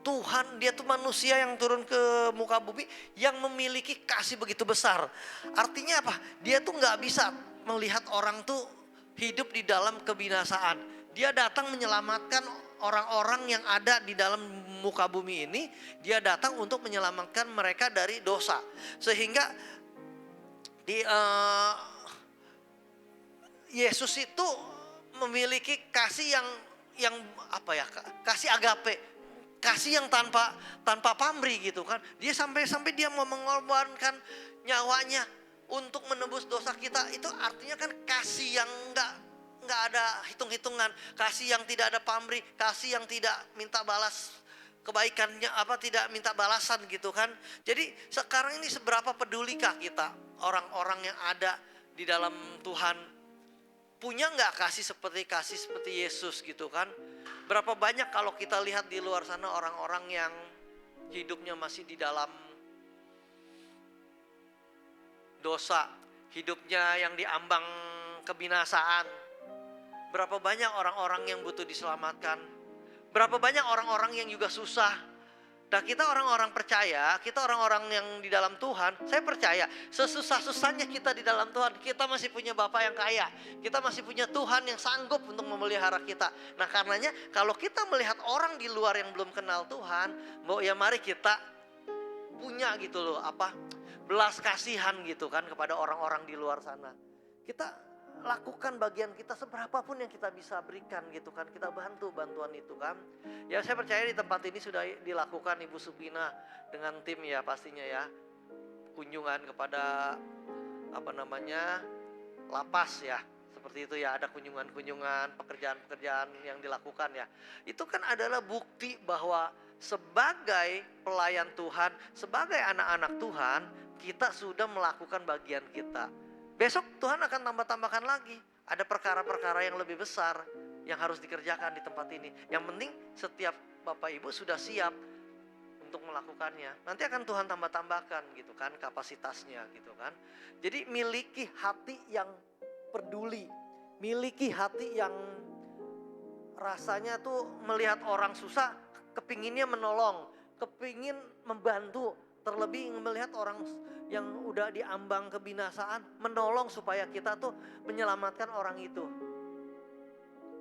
Tuhan, dia tuh manusia yang turun ke muka bumi yang memiliki kasih begitu besar. Artinya apa? Dia tuh nggak bisa melihat orang tuh hidup di dalam kebinasaan. Dia datang menyelamatkan orang-orang yang ada di dalam muka bumi ini. Dia datang untuk menyelamatkan mereka dari dosa. Sehingga Yesus itu memiliki kasih yang kasih agape, kasih yang tanpa pamrih gitu kan. Dia sampai dia mau mengorbankan nyawanya untuk menebus dosa kita. Itu artinya kan kasih yang nggak ada hitung-hitungan, kasih yang tidak ada pamrih, kasih yang tidak minta balas kebaikannya, tidak minta balasan gitu kan. Jadi sekarang ini seberapa pedulikah kita orang-orang yang ada di dalam Tuhan, punya nggak kasih seperti Yesus gitu kan. Berapa banyak kalau kita lihat di luar sana orang-orang yang hidupnya masih di dalam dosa, hidupnya yang diambang kebinasaan. Berapa banyak orang-orang yang butuh diselamatkan. Berapa banyak orang-orang yang juga susah. Nah, kita orang-orang percaya, kita orang-orang yang di dalam Tuhan, saya percaya sesusah-susahnya kita di dalam Tuhan, kita masih punya Bapa yang kaya. Kita masih punya Tuhan yang sanggup untuk memelihara kita. Nah, karenanya kalau kita melihat orang di luar yang belum kenal Tuhan, ya mari kita punya gitu loh, belas kasihan gitu kan kepada orang-orang di luar sana. Kita lakukan bagian kita seberapapun yang kita bisa berikan gitu kan. Kita bantu bantuan itu kan. Ya saya percaya di tempat ini sudah dilakukan Ibu Supina dengan tim ya pastinya ya. Kunjungan kepada lapas ya. Seperti itu ya, ada kunjungan-kunjungan, pekerjaan-pekerjaan yang dilakukan ya. Itu kan adalah bukti bahwa sebagai pelayan Tuhan, sebagai anak-anak Tuhan, kita sudah melakukan bagian kita. Besok Tuhan akan tambah-tambahkan lagi. Ada perkara-perkara yang lebih besar yang harus dikerjakan di tempat ini. Yang penting setiap Bapak Ibu sudah siap untuk melakukannya. Nanti akan Tuhan tambah-tambahkan gitu kan kapasitasnya gitu kan. Jadi miliki hati yang peduli. Miliki hati yang rasanya tuh melihat orang susah, kepinginnya menolong, kepingin membantu. Terlebih melihat orang yang udah diambang kebinasaan, menolong supaya kita tuh menyelamatkan orang itu.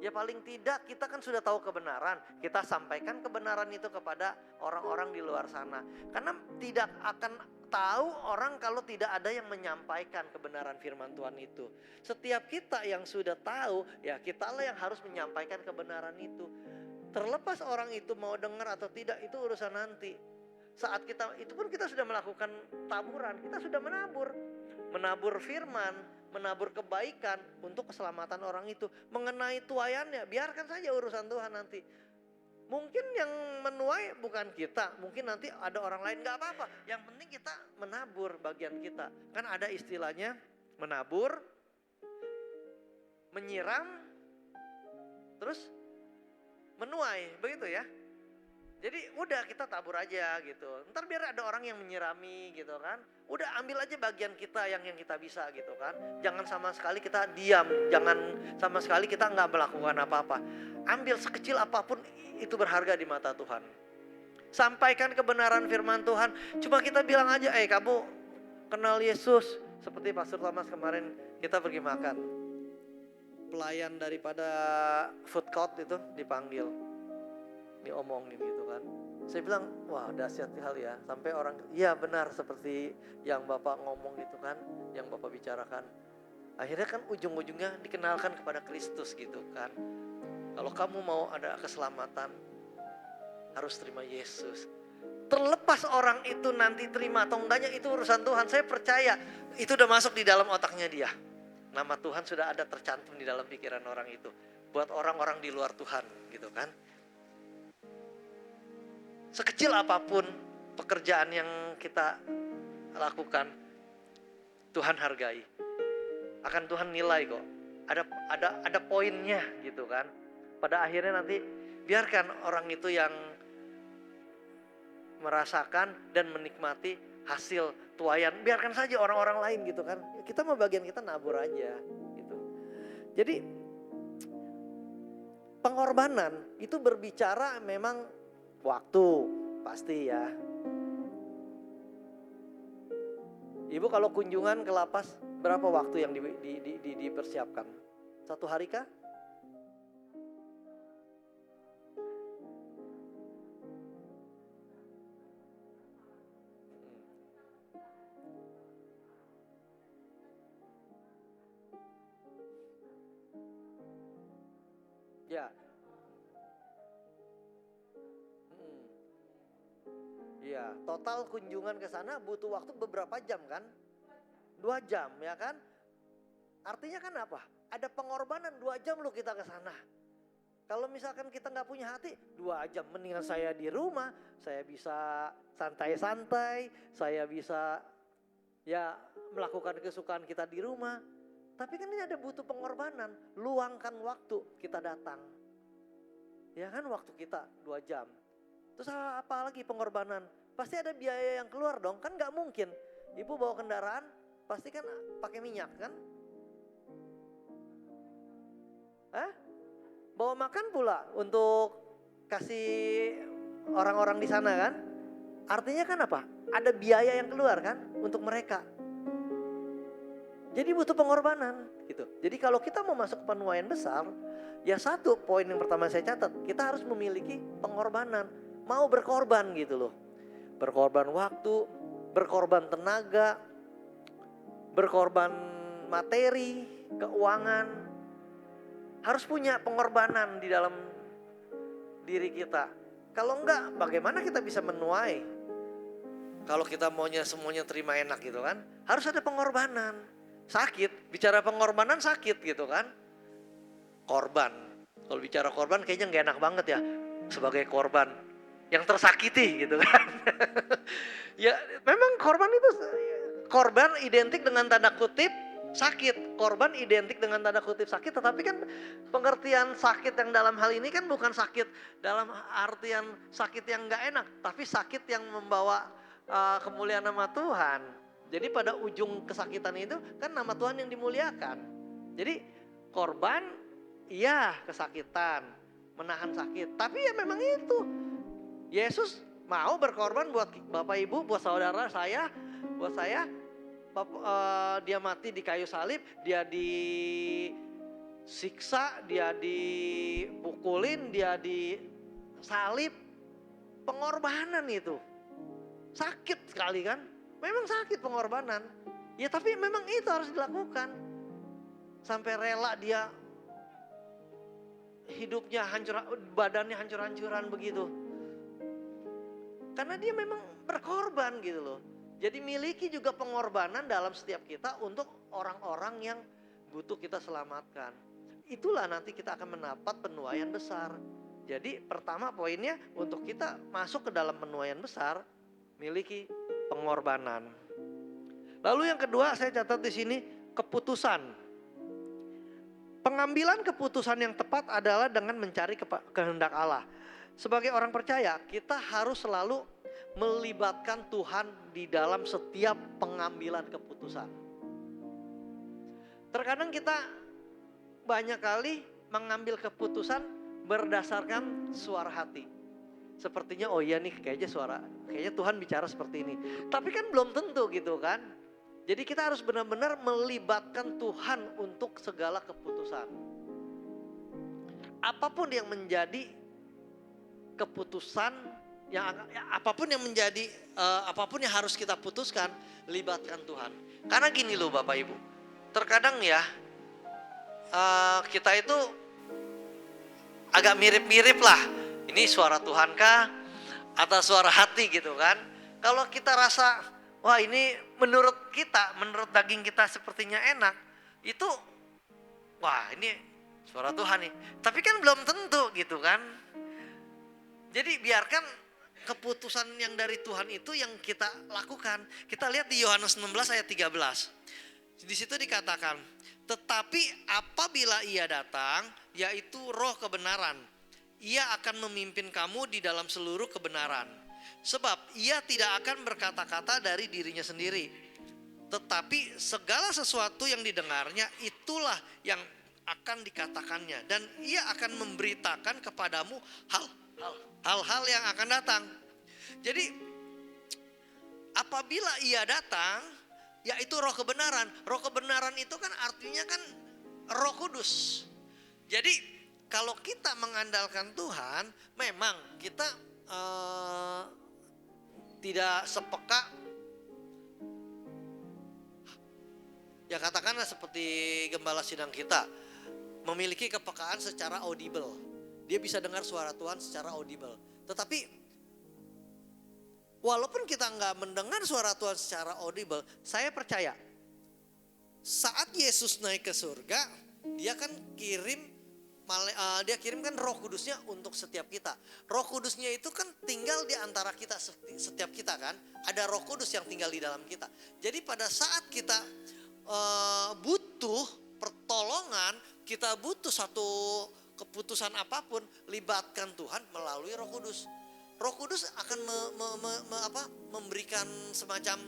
Ya paling tidak kita kan sudah tahu kebenaran, kita sampaikan kebenaran itu kepada orang-orang di luar sana. Karena tidak akan tahu orang kalau tidak ada yang menyampaikan kebenaran firman Tuhan itu. Setiap kita yang sudah tahu, ya kitalah yang harus menyampaikan kebenaran itu. Terlepas orang itu mau dengar atau tidak, itu urusan nanti. Saat kita, itu pun kita sudah melakukan taburan, kita sudah menabur firman, menabur kebaikan untuk keselamatan orang itu. Mengenai tuaiannya, biarkan saja urusan Tuhan nanti. Mungkin yang menuai bukan kita, mungkin nanti ada orang lain, gak apa-apa. Yang penting kita menabur bagian kita. Kan ada istilahnya menabur, menyiram, terus menuai, begitu ya. Jadi udah kita tabur aja gitu. Ntar biar ada orang yang menyirami gitu kan. Udah ambil aja bagian kita yang kita bisa gitu kan. Jangan sama sekali kita diam. Jangan sama sekali kita gak melakukan apa-apa. Ambil sekecil apapun itu berharga di mata Tuhan. Sampaikan kebenaran firman Tuhan. Cuma kita bilang aja, kamu kenal Yesus. Seperti Pastor Thomas kemarin kita pergi makan. Pelayan daripada food court itu dipanggil. Diomongin gitu kan. Saya bilang, wah dahsyat hal ya. Sampai orang, iya benar seperti yang Bapak ngomong gitu kan. Yang Bapak bicarakan. Akhirnya kan ujung-ujungnya dikenalkan kepada Kristus gitu kan. Kalau kamu mau ada keselamatan, harus terima Yesus. Terlepas orang itu nanti terima atau enggaknya, itu urusan Tuhan. Saya percaya itu udah masuk di dalam otaknya dia. Nama Tuhan sudah ada tercantum di dalam pikiran orang itu. Buat orang-orang di luar Tuhan gitu kan. Sekecil apapun pekerjaan yang kita lakukan, Tuhan hargai. Akan Tuhan nilai kok. Ada poinnya gitu kan. Pada akhirnya nanti biarkan orang itu yang merasakan dan menikmati hasil tuaian. Biarkan saja orang-orang lain gitu kan. Kita mau bagian kita nabur aja gitu. Jadi pengorbanan itu berbicara memang waktu, pasti ya. Ibu kalau kunjungan ke lapas, berapa waktu yang dipersiapkan? 1 hari kah? Ya. Iya, total kunjungan ke sana butuh waktu beberapa jam kan? 2 jam ya kan? Artinya kan apa? ada pengorbanan 2 jam loh kita ke sana. Kalau misalkan kita nggak punya hati, 2 jam mendingan saya di rumah, saya bisa santai-santai, saya bisa ya melakukan kesukaan kita di rumah. Tapi kan ini ada butuh pengorbanan, luangkan waktu kita datang. Ya kan waktu kita 2 jam. Terus apa lagi pengorbanan? Pasti ada biaya yang keluar dong, kan nggak mungkin. Ibu bawa kendaraan, pasti kan pakai minyak kan? Bawa makan pula untuk kasih orang-orang di sana kan. Artinya kan apa? Ada biaya yang keluar kan untuk mereka. Jadi butuh pengorbanan gitu. Jadi kalau kita mau masuk penuaian besar, ya satu poin yang pertama saya catat, kita harus memiliki pengorbanan. Mau berkorban gitu loh. Berkorban waktu, berkorban tenaga, berkorban materi, keuangan. Harus punya pengorbanan di dalam diri kita. Kalau enggak, bagaimana kita bisa menuai? Kalau kita maunya semuanya terima enak gitu kan, harus ada pengorbanan. Sakit, bicara pengorbanan sakit gitu kan. Korban, kalau bicara korban kayaknya nggak enak banget ya. Sebagai korban yang tersakiti gitu kan. Ya memang korban identik dengan tanda kutip sakit. Korban identik dengan tanda kutip sakit, tetapi kan pengertian sakit yang dalam hal ini kan bukan sakit dalam artian sakit yang nggak enak, tapi sakit yang membawa kemuliaan nama Tuhan. Jadi pada ujung kesakitan itu kan nama Tuhan yang dimuliakan. Jadi korban, iya kesakitan, menahan sakit. Tapi ya memang itu. Yesus mau berkorban buat Bapak Ibu, buat saudara saya, buat saya. Dia mati di kayu salib, dia disiksa, dia dipukulin, dia disalib. Pengorbanan itu. Sakit sekali kan? Memang sakit pengorbanan. Ya tapi memang itu harus dilakukan. Sampai rela dia hidupnya hancur, badannya hancur-hancuran begitu. Karena dia memang berkorban gitu loh. Jadi miliki juga pengorbanan dalam setiap kita untuk orang-orang yang butuh kita selamatkan. Itulah nanti kita akan mendapat penuaian besar. Jadi pertama poinnya untuk kita masuk ke dalam penuaian besar, miliki pengorbanan. Lalu yang kedua saya catat di sini keputusan. Pengambilan keputusan yang tepat adalah dengan mencari kehendak Allah. Sebagai orang percaya kita harus selalu melibatkan Tuhan di dalam setiap pengambilan keputusan. Terkadang kita banyak kali mengambil keputusan berdasarkan suara hati. Sepertinya oh iya nih kayaknya Tuhan bicara seperti ini. Tapi kan belum tentu gitu kan. Jadi kita harus benar-benar melibatkan Tuhan untuk segala keputusan. Apapun yang menjadi keputusan, apapun yang menjadi, apapun yang harus kita putuskan, libatkan Tuhan. Karena gini loh Bapak Ibu, terkadang ya kita itu agak mirip-mirip lah. Ini suara Tuhan kah atau suara hati gitu kan? Kalau kita rasa, wah ini menurut kita, menurut daging kita sepertinya enak, itu wah ini suara Tuhan nih. Tapi kan belum tentu gitu kan. Jadi biarkan keputusan yang dari Tuhan itu yang kita lakukan. Kita lihat di Yohanes 16 ayat 13. Di situ dikatakan, tetapi apabila ia datang, yaitu roh kebenaran, ia akan memimpin kamu di dalam seluruh kebenaran. Sebab ia tidak akan berkata-kata dari dirinya sendiri. Tetapi segala sesuatu yang didengarnya itulah yang akan dikatakannya. Dan ia akan memberitakan kepadamu hal-hal yang akan datang. Jadi apabila ia datang, yaitu roh kebenaran. Roh kebenaran itu kan artinya kan Roh Kudus. Jadi kalau kita mengandalkan Tuhan, memang kita tidak sepeka, ya katakanlah seperti gembala sidang kita, memiliki kepekaan secara audible. Dia bisa dengar suara Tuhan secara audible. Tetapi walaupun kita nggak mendengar suara Tuhan secara audible, saya percaya saat Yesus naik ke surga, Dia kan dia kirimkan Roh Kudusnya untuk setiap kita. Roh Kudusnya itu kan tinggal di antara kita, setiap kita kan. Ada Roh Kudus yang tinggal di dalam kita. Jadi pada saat kita butuh pertolongan, kita butuh satu keputusan apapun, libatkan Tuhan melalui Roh Kudus. Roh Kudus akan memberikan semacam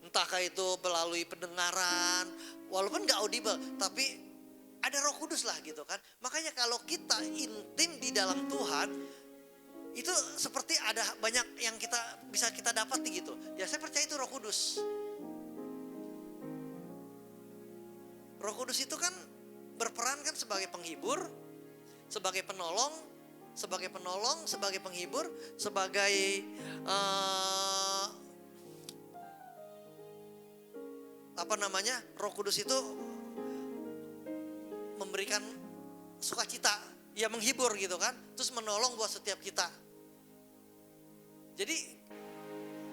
entahkah itu melalui pendengaran, walaupun gak audible, tapi ada Roh Kudus lah gitu kan. Makanya kalau kita intim di dalam Tuhan, itu seperti ada banyak yang bisa kita dapati gitu. Ya saya percaya itu Roh Kudus. Roh Kudus itu kan berperan kan sebagai penghibur, sebagai penolong, sebagai penghibur, sebagai Roh Kudus itu memberikan sukacita, ya menghibur gitu kan, terus menolong buat setiap kita. Jadi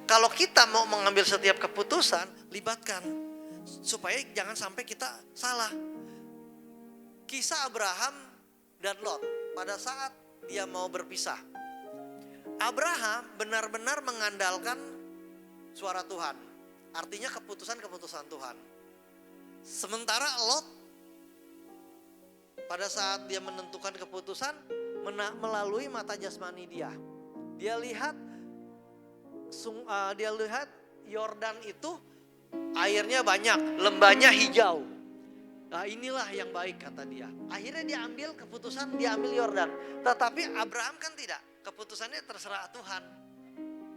kalau kita mau mengambil setiap keputusan, libatkan supaya jangan sampai kita salah. Kisah Abraham dan Lot pada saat dia mau berpisah. Abraham benar-benar mengandalkan suara Tuhan. Artinya keputusan-keputusan Tuhan. Sementara Lot pada saat dia menentukan keputusan melalui mata jasmani dia. Dia lihat Yordan itu airnya banyak, lembahnya hijau. Nah inilah yang baik kata dia. Akhirnya dia ambil keputusan, dia ambil Yordan. Tetapi Abraham kan tidak. Keputusannya terserah Tuhan.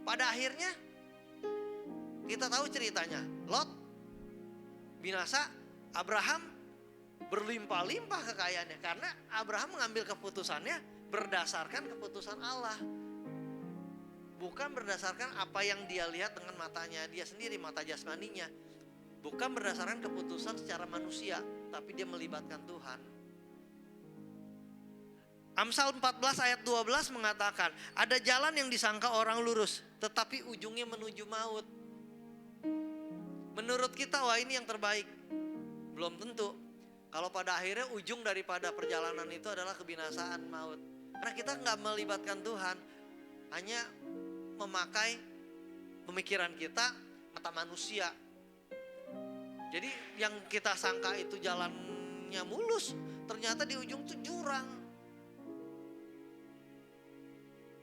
Pada akhirnya kita tahu ceritanya. Lot binasa, Abraham berlimpah-limpah kekayaannya. Karena Abraham mengambil keputusannya berdasarkan keputusan Allah. Bukan berdasarkan apa yang dia lihat dengan matanya dia sendiri, mata jasmaninya. Bukan berdasarkan keputusan secara manusia, tapi dia melibatkan Tuhan. Amsal 14 ayat 12 mengatakan, ada jalan yang disangka orang lurus, tetapi ujungnya menuju maut. Menurut kita, wah ini yang terbaik. Belum tentu. Kalau pada akhirnya ujung daripada perjalanan itu adalah kebinasaan, maut. Karena kita nggak melibatkan Tuhan, hanya memakai pemikiran kita, mata manusia. Jadi yang kita sangka itu jalannya mulus, ternyata di ujung itu jurang.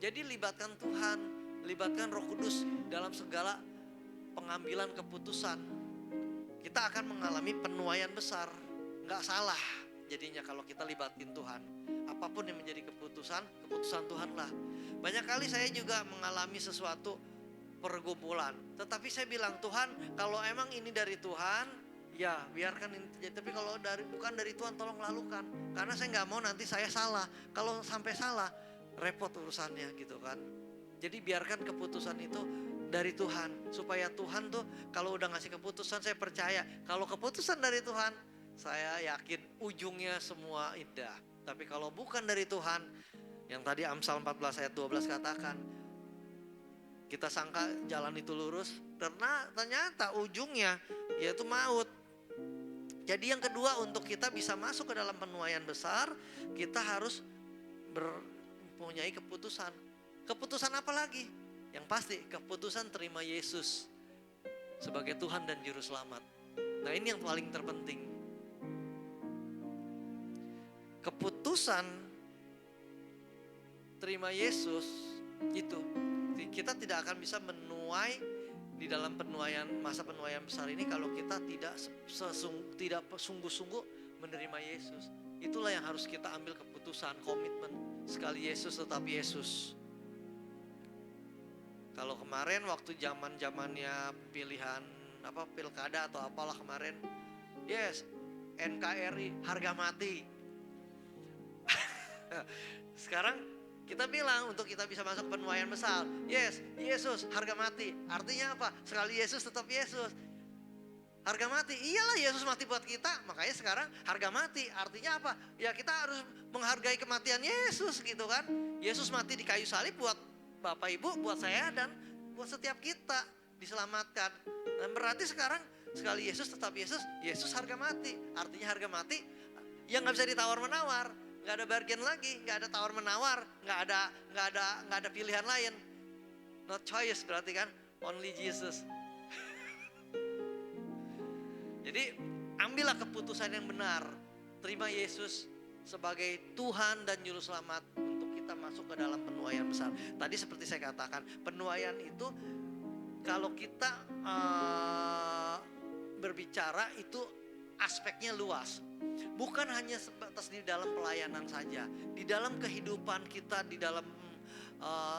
Jadi libatkan Tuhan, libatkan Roh Kudus dalam segala pengambilan keputusan. Kita akan mengalami penuaian besar. Gak salah jadinya kalau kita libatin Tuhan. Apapun yang menjadi keputusan Tuhan lah. Banyak kali saya juga mengalami sesuatu pergumulan. Tetapi saya bilang, Tuhan kalau emang ini dari Tuhan, ya biarkan ini terjadi. Tapi kalau bukan dari Tuhan, tolong lakukan. Karena saya gak mau nanti saya salah. Kalau sampai salah, repot urusannya gitu kan. Jadi biarkan keputusan itu dari Tuhan. Supaya Tuhan tuh kalau udah ngasih keputusan, saya percaya. Kalau keputusan dari Tuhan, saya yakin ujungnya semua indah. Tapi kalau bukan dari Tuhan, yang tadi Amsal 14 ayat 12 katakan, kita sangka jalan itu lurus, karena ternyata ujungnya yaitu maut. Jadi yang kedua, untuk kita bisa masuk ke dalam penuaian besar, kita harus mempunyai keputusan. Keputusan apa lagi? Yang pasti keputusan terima Yesus sebagai Tuhan dan Juru Selamat. Nah ini yang paling terpenting. Keputusan terima Yesus itu, kita tidak akan bisa menuai di dalam masa penuaian besar ini kalau kita tidak sungguh-sungguh menerima Yesus. Itulah yang harus kita ambil keputusan, komitmen. Sekali Yesus tetap Yesus. Kalau kemarin waktu zamannya pilihan pilkada atau apalah kemarin, yes, NKRI harga mati. Sekarang kita bilang untuk kita bisa masuk penuaian besar, yes, Yesus harga mati. Artinya apa? Sekali Yesus tetap Yesus. Harga mati, iyalah Yesus mati buat kita. Makanya sekarang harga mati. Artinya apa? Ya kita harus menghargai kematian Yesus gitu kan. Yesus mati di kayu salib buat Bapak Ibu, buat saya dan buat setiap kita diselamatkan. Dan berarti sekarang sekali Yesus tetap Yesus, Yesus harga mati. Artinya harga mati yang nggak bisa ditawar-menawar, nggak ada bargain lagi, nggak ada tawar-menawar, nggak ada pilihan lain. No choice berarti kan, only Jesus. Jadi ambillah keputusan yang benar, terima Yesus sebagai Tuhan dan Juru Selamat untuk kita masuk ke dalam penuaian besar. Tadi seperti saya katakan, penuaian itu kalau kita berbicara itu aspeknya luas. Bukan hanya sebatas di dalam pelayanan saja, di dalam kehidupan kita, di dalam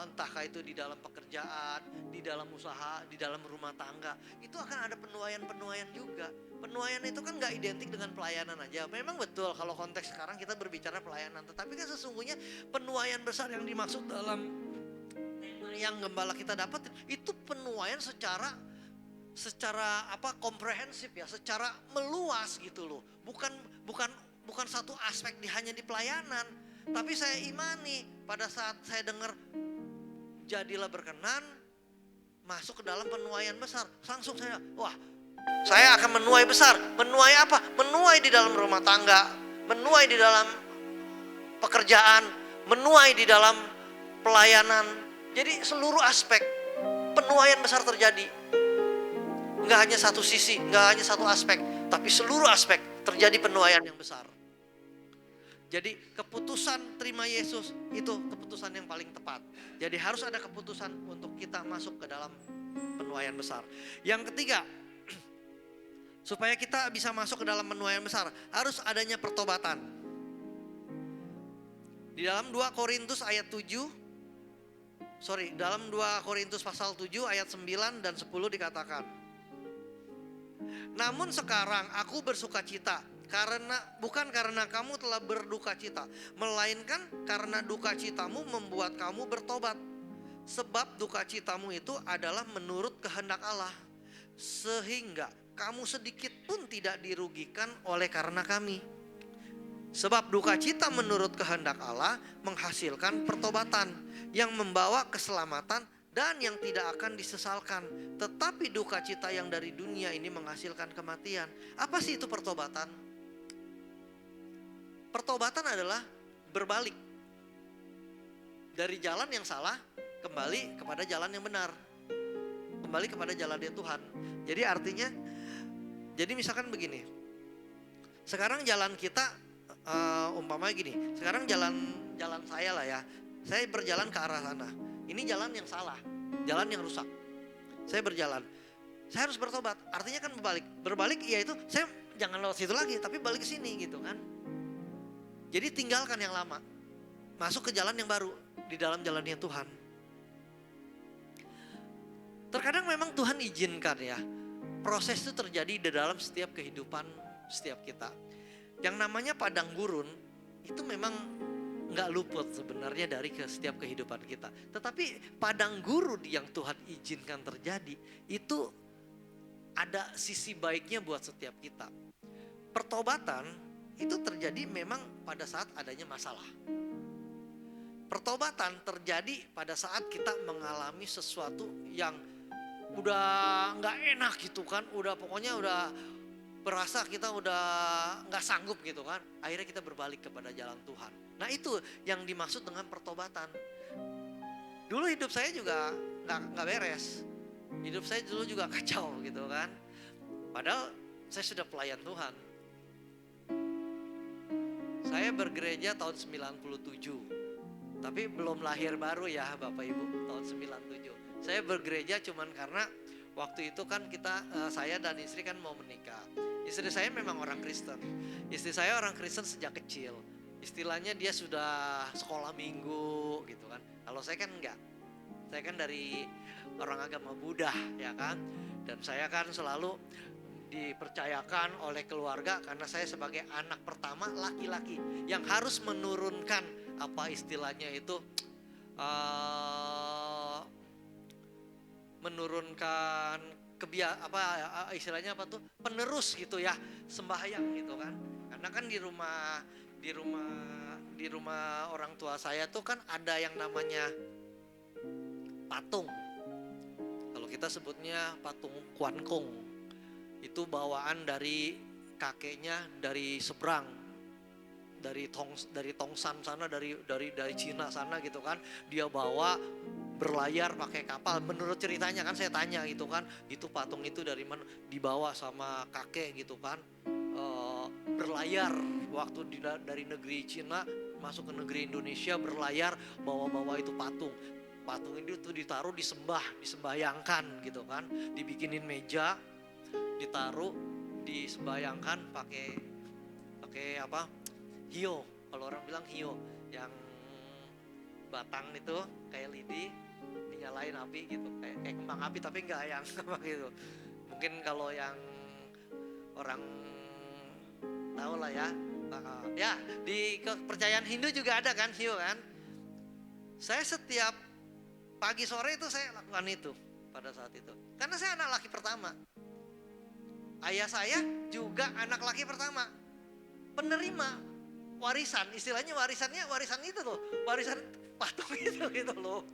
entahkah itu di dalam pekerjaan, di dalam usaha, di dalam rumah tangga, itu akan ada penuaian-penuaian juga. Penuaian itu kan gak identik dengan pelayanan aja. Memang betul kalau konteks sekarang kita berbicara pelayanan, tetapi kan sesungguhnya penuaian besar yang dimaksud dalam tema yang gembala kita dapat itu penuaian secara komprehensif ya, secara meluas gitu loh. Bukan satu aspek hanya di pelayanan, tapi saya imani pada saat saya dengar jadilah berkenan masuk ke dalam penuaian besar, langsung saya akan menuai besar. Menuai apa? Menuai di dalam rumah tangga, menuai di dalam pekerjaan, menuai di dalam pelayanan. Jadi seluruh aspek penuaian besar terjadi. Enggak hanya satu sisi, enggak hanya satu aspek, tapi seluruh aspek terjadi penuaian yang besar. Jadi keputusan terima Yesus itu keputusan yang paling tepat. Jadi harus ada keputusan untuk kita masuk ke dalam penuaian besar. Yang ketiga, supaya kita bisa masuk ke dalam penuaian besar, harus adanya pertobatan. Di dalam 2 Korintus pasal 7 ayat 9 dan 10 dikatakan, namun sekarang aku bersuka cita bukan karena kamu telah berduka cita, melainkan karena duka citamu membuat kamu bertobat. Sebab duka citamu itu adalah menurut kehendak Allah, sehingga kamu sedikit pun tidak dirugikan oleh karena kami. Sebab duka cita menurut kehendak Allah menghasilkan pertobatan yang membawa keselamatan dan yang tidak akan disesalkan. Tetapi duka cita yang dari dunia ini menghasilkan kematian. Apa sih itu pertobatan? Pertobatan adalah berbalik dari jalan yang salah kembali kepada jalan yang benar, kembali kepada jalan yang Tuhan. Jadi artinya, jadi misalkan begini, sekarang jalan kita umpamanya gini, sekarang jalan saya lah ya, saya berjalan ke arah sana. Ini jalan yang salah, jalan yang rusak. Saya berjalan, saya harus bertobat. Artinya kan berbalik yaitu saya jangan lewat situ lagi, tapi balik ke sini gitu kan. Jadi tinggalkan yang lama, masuk ke jalan yang baru di dalam jalannya Tuhan. Terkadang memang Tuhan izinkan ya, proses itu terjadi di dalam setiap kehidupan setiap kita. Yang namanya padang gurun itu memang nggak luput sebenarnya dari setiap kehidupan kita. Tetapi padang gurun yang Tuhan izinkan terjadi itu ada sisi baiknya buat setiap kita. Pertobatan itu terjadi memang pada saat adanya masalah. Pertobatan terjadi pada saat kita mengalami sesuatu yang udah nggak enak gitu kan, pokoknya udah berasa kita udah nggak sanggup gitu kan. Akhirnya kita berbalik kepada jalan Tuhan. Nah itu yang dimaksud dengan pertobatan. Dulu hidup saya juga nggak beres, hidup saya dulu juga kacau gitu kan. Padahal saya sudah pelayan Tuhan. Saya bergereja tahun 97, tapi belum lahir baru ya Bapak Ibu, tahun 97. Saya bergereja cuman karena waktu itu kan saya dan istri kan mau menikah. Istri saya memang orang Kristen. Istri saya orang Kristen sejak kecil. Istilahnya dia sudah sekolah minggu gitu kan. Kalau saya kan enggak. Saya kan dari orang agama Buddha ya kan. Dan saya kan selalu dipercayakan oleh keluarga karena saya sebagai anak pertama laki-laki yang harus menurunkan apa istilahnya itu menurunkan istilahnya apa tuh penerus gitu ya, sembahyang gitu kan. Karena kan di rumah orang tua saya tuh kan ada yang namanya patung. Kalau kita sebutnya patung Kuan Kong. Itu bawaan dari kakeknya dari seberang, dari Tongsan sana, dari Cina sana gitu kan. Dia bawa berlayar pakai kapal. Menurut ceritanya kan, saya tanya gitu kan, itu patung itu dari mana? Dibawa sama kakek gitu kan. Berlayar waktu dari negeri Cina masuk ke negeri Indonesia, berlayar bawa-bawa itu patung. Patung itu tuh ditaruh, disembayangkan gitu kan. Dibikinin meja, ditaruh, disembayangkan pakai apa? Hio, kalau orang bilang hio, yang batang itu kayak lidi, dinyalain api gitu, kayak kembang api tapi enggak yang gitu. Mungkin kalau yang orang tahu lah ya. Ya, di kepercayaan Hindu juga ada kan hio kan. Saya setiap pagi sore itu saya lakukan itu pada saat itu. Karena saya anak laki pertama. Ayah saya juga anak laki pertama. Penerima warisan, istilahnya warisan itu loh, warisan patung itu gitu loh.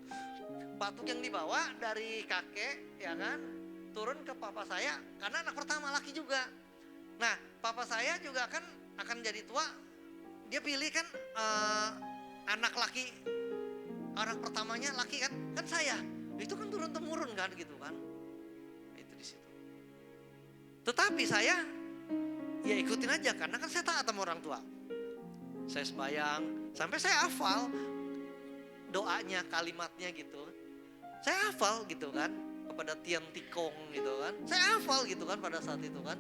Patung yang dibawa dari kakek ya kan, turun ke papa saya karena anak pertama laki juga. Nah, papa saya juga kan akan jadi tua, dia pilih kan anak laki, orang pertamanya laki kan saya. Itu kan turun temurun kan gitu kan. Itu di situ. Tetapi saya ya ikutin aja karena kan saya taat sama orang tua. Saya sembahyang, sampai saya hafal doanya, kalimatnya gitu. Saya hafal gitu kan, kepada Tian Tikong gitu kan. Saya hafal gitu kan pada saat itu kan.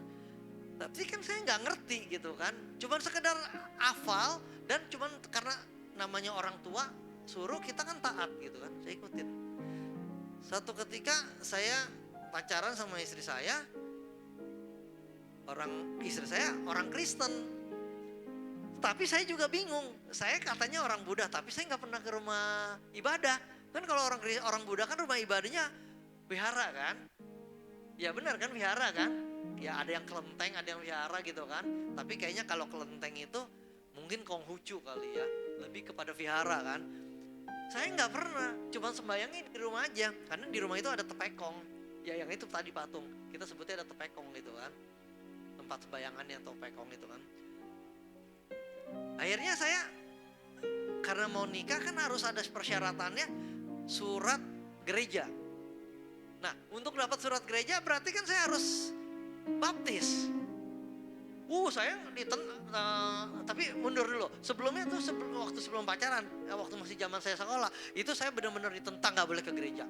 Tapi kan saya nggak ngerti gitu kan. Cuman sekedar hafal dan cuman karena namanya orang tua suruh, kita kan taat gitu kan. Saya ikutin. Satu ketika saya pacaran sama istri saya, istri saya orang Kristen. Tapi saya juga bingung, saya katanya orang Buddha tapi saya nggak pernah ke rumah ibadah. Kan kalau orang Buddha kan rumah ibadahnya wihara kan. Ya benar kan, wihara kan. Ya ada yang kelenteng, ada yang wihara gitu kan. Tapi kayaknya kalau kelenteng itu mungkin Konghucu kali ya, lebih kepada vihara kan. Saya nggak pernah, cuma sembayangnya di rumah aja. Karena di rumah itu ada tepekong. Ya yang itu tadi patung, kita sebutnya ada tepekong gitu kan. Tempat sembayangannya atau tepekong itu kan. Akhirnya saya karena mau nikah kan harus ada persyaratannya, surat gereja. Nah, untuk dapat surat gereja berarti kan saya harus baptis. Saya tapi mundur dulu. Sebelumnya tuh waktu sebelum pacaran, waktu masih zaman saya sekolah, itu saya benar-benar ditentang nggak boleh ke gereja.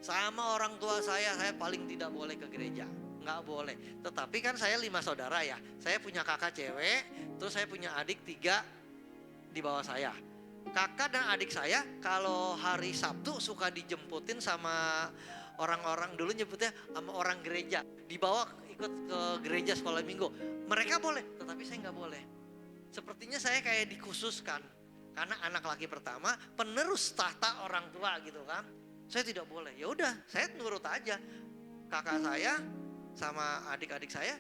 Sama orang tua saya paling tidak boleh ke gereja. Nggak boleh. Tetapi kan saya 5 saudara ya. Saya punya kakak cewek, terus saya punya adik 3 di bawah saya. Kakak dan adik saya kalau hari Sabtu suka dijemputin sama orang-orang, dulu nyebutnya sama orang gereja. Dibawa ikut ke gereja sekolah minggu. Mereka boleh, tetapi saya nggak boleh. Sepertinya saya kayak dikhususkan. Karena anak laki pertama, penerus tahta orang tua gitu kan. Saya tidak boleh. Ya udah, saya nurut aja. Kakak saya sama adik-adik saya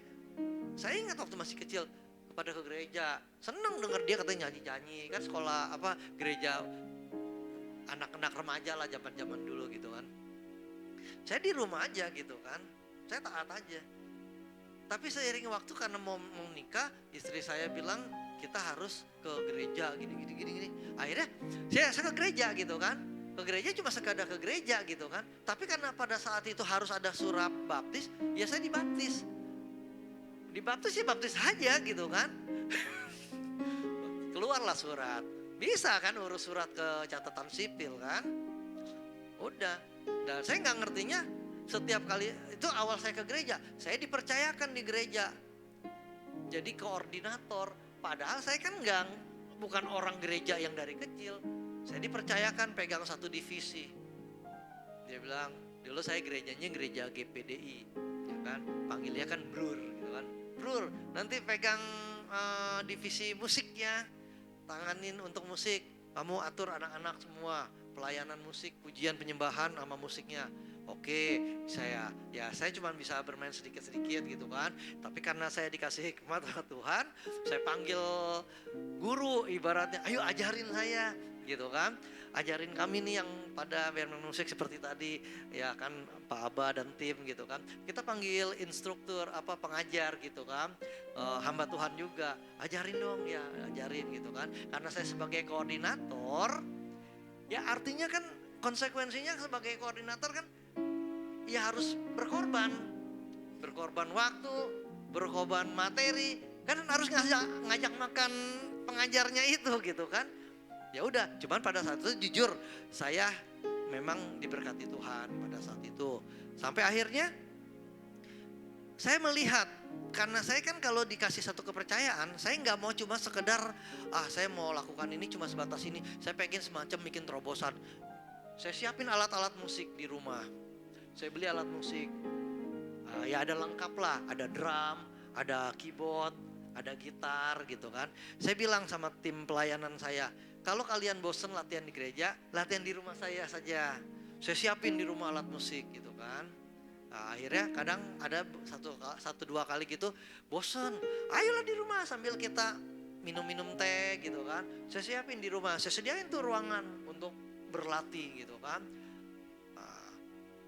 ingat waktu masih kecil pada ke gereja, seneng denger dia katanya nyanyi-nyanyi kan, sekolah gereja anak-anak remaja lah zaman-zaman dulu gitu kan. Saya di rumah aja gitu kan, saya taat aja. Tapi seiring waktu karena mau nikah, istri saya bilang kita harus ke gereja gini. Akhirnya saya ke gereja gitu kan. Ke gereja cuma sekadar ke gereja gitu kan. Tapi karena pada saat itu harus ada surat baptis, ya saya dibaptis. Dibaptis ya baptis aja gitu kan. Keluarlah surat. Bisa kan urus surat ke catatan sipil kan. Udah. Dan saya gak ngertinya setiap kali itu awal saya ke gereja, saya dipercayakan di gereja. Jadi koordinator. Padahal saya kan bukan orang gereja yang dari kecil. Saya dipercayakan pegang satu divisi. Dia bilang, dulu saya gerejanya gereja GPDI, ya kan, panggilnya kan Brur, gitu kan. Brur, nanti pegang divisi musiknya, tanganin untuk musik. Kamu atur anak-anak semua, pelayanan musik, pujian, penyembahan sama musiknya. Oke, saya cuma bisa bermain sedikit-sedikit gitu kan. Tapi karena saya dikasih hikmat sama Tuhan, saya panggil guru ibaratnya, ayo ajarin saya gitu kan. ajarin kami nih yang pada bermain musik seperti tadi ya kan, Pak Aba dan tim gitu kan. Kita panggil instruktur pengajar gitu kan. Hamba Tuhan juga, ajarin dong ya, ajarin gitu kan. Karena saya sebagai koordinator, ya artinya kan konsekuensinya sebagai koordinator kan ya harus berkorban. Berkorban waktu, berkorban materi, kan harus ngajak makan pengajarnya itu gitu kan. Ya udah, cuman pada saat itu jujur saya memang diberkati Tuhan pada saat itu. Sampai akhirnya saya melihat, karena saya kan kalau dikasih satu kepercayaan, saya nggak mau cuma sekedar saya mau lakukan ini cuma sebatas ini. Saya pengen semacam bikin terobosan. Saya siapin alat-alat musik di rumah. Saya beli alat musik. Ya ada lengkap lah, ada drum, ada keyboard, ada gitar gitu kan. Saya bilang sama tim pelayanan saya, kalau kalian bosen latihan di gereja, latihan di rumah saya saja. Saya siapin di rumah alat musik gitu kan. Nah, akhirnya kadang ada satu dua kali gitu bosen, ayolah di rumah sambil kita minum-minum teh gitu kan. Saya siapin di rumah, saya sediain tuh ruangan untuk berlatih gitu kan. Nah,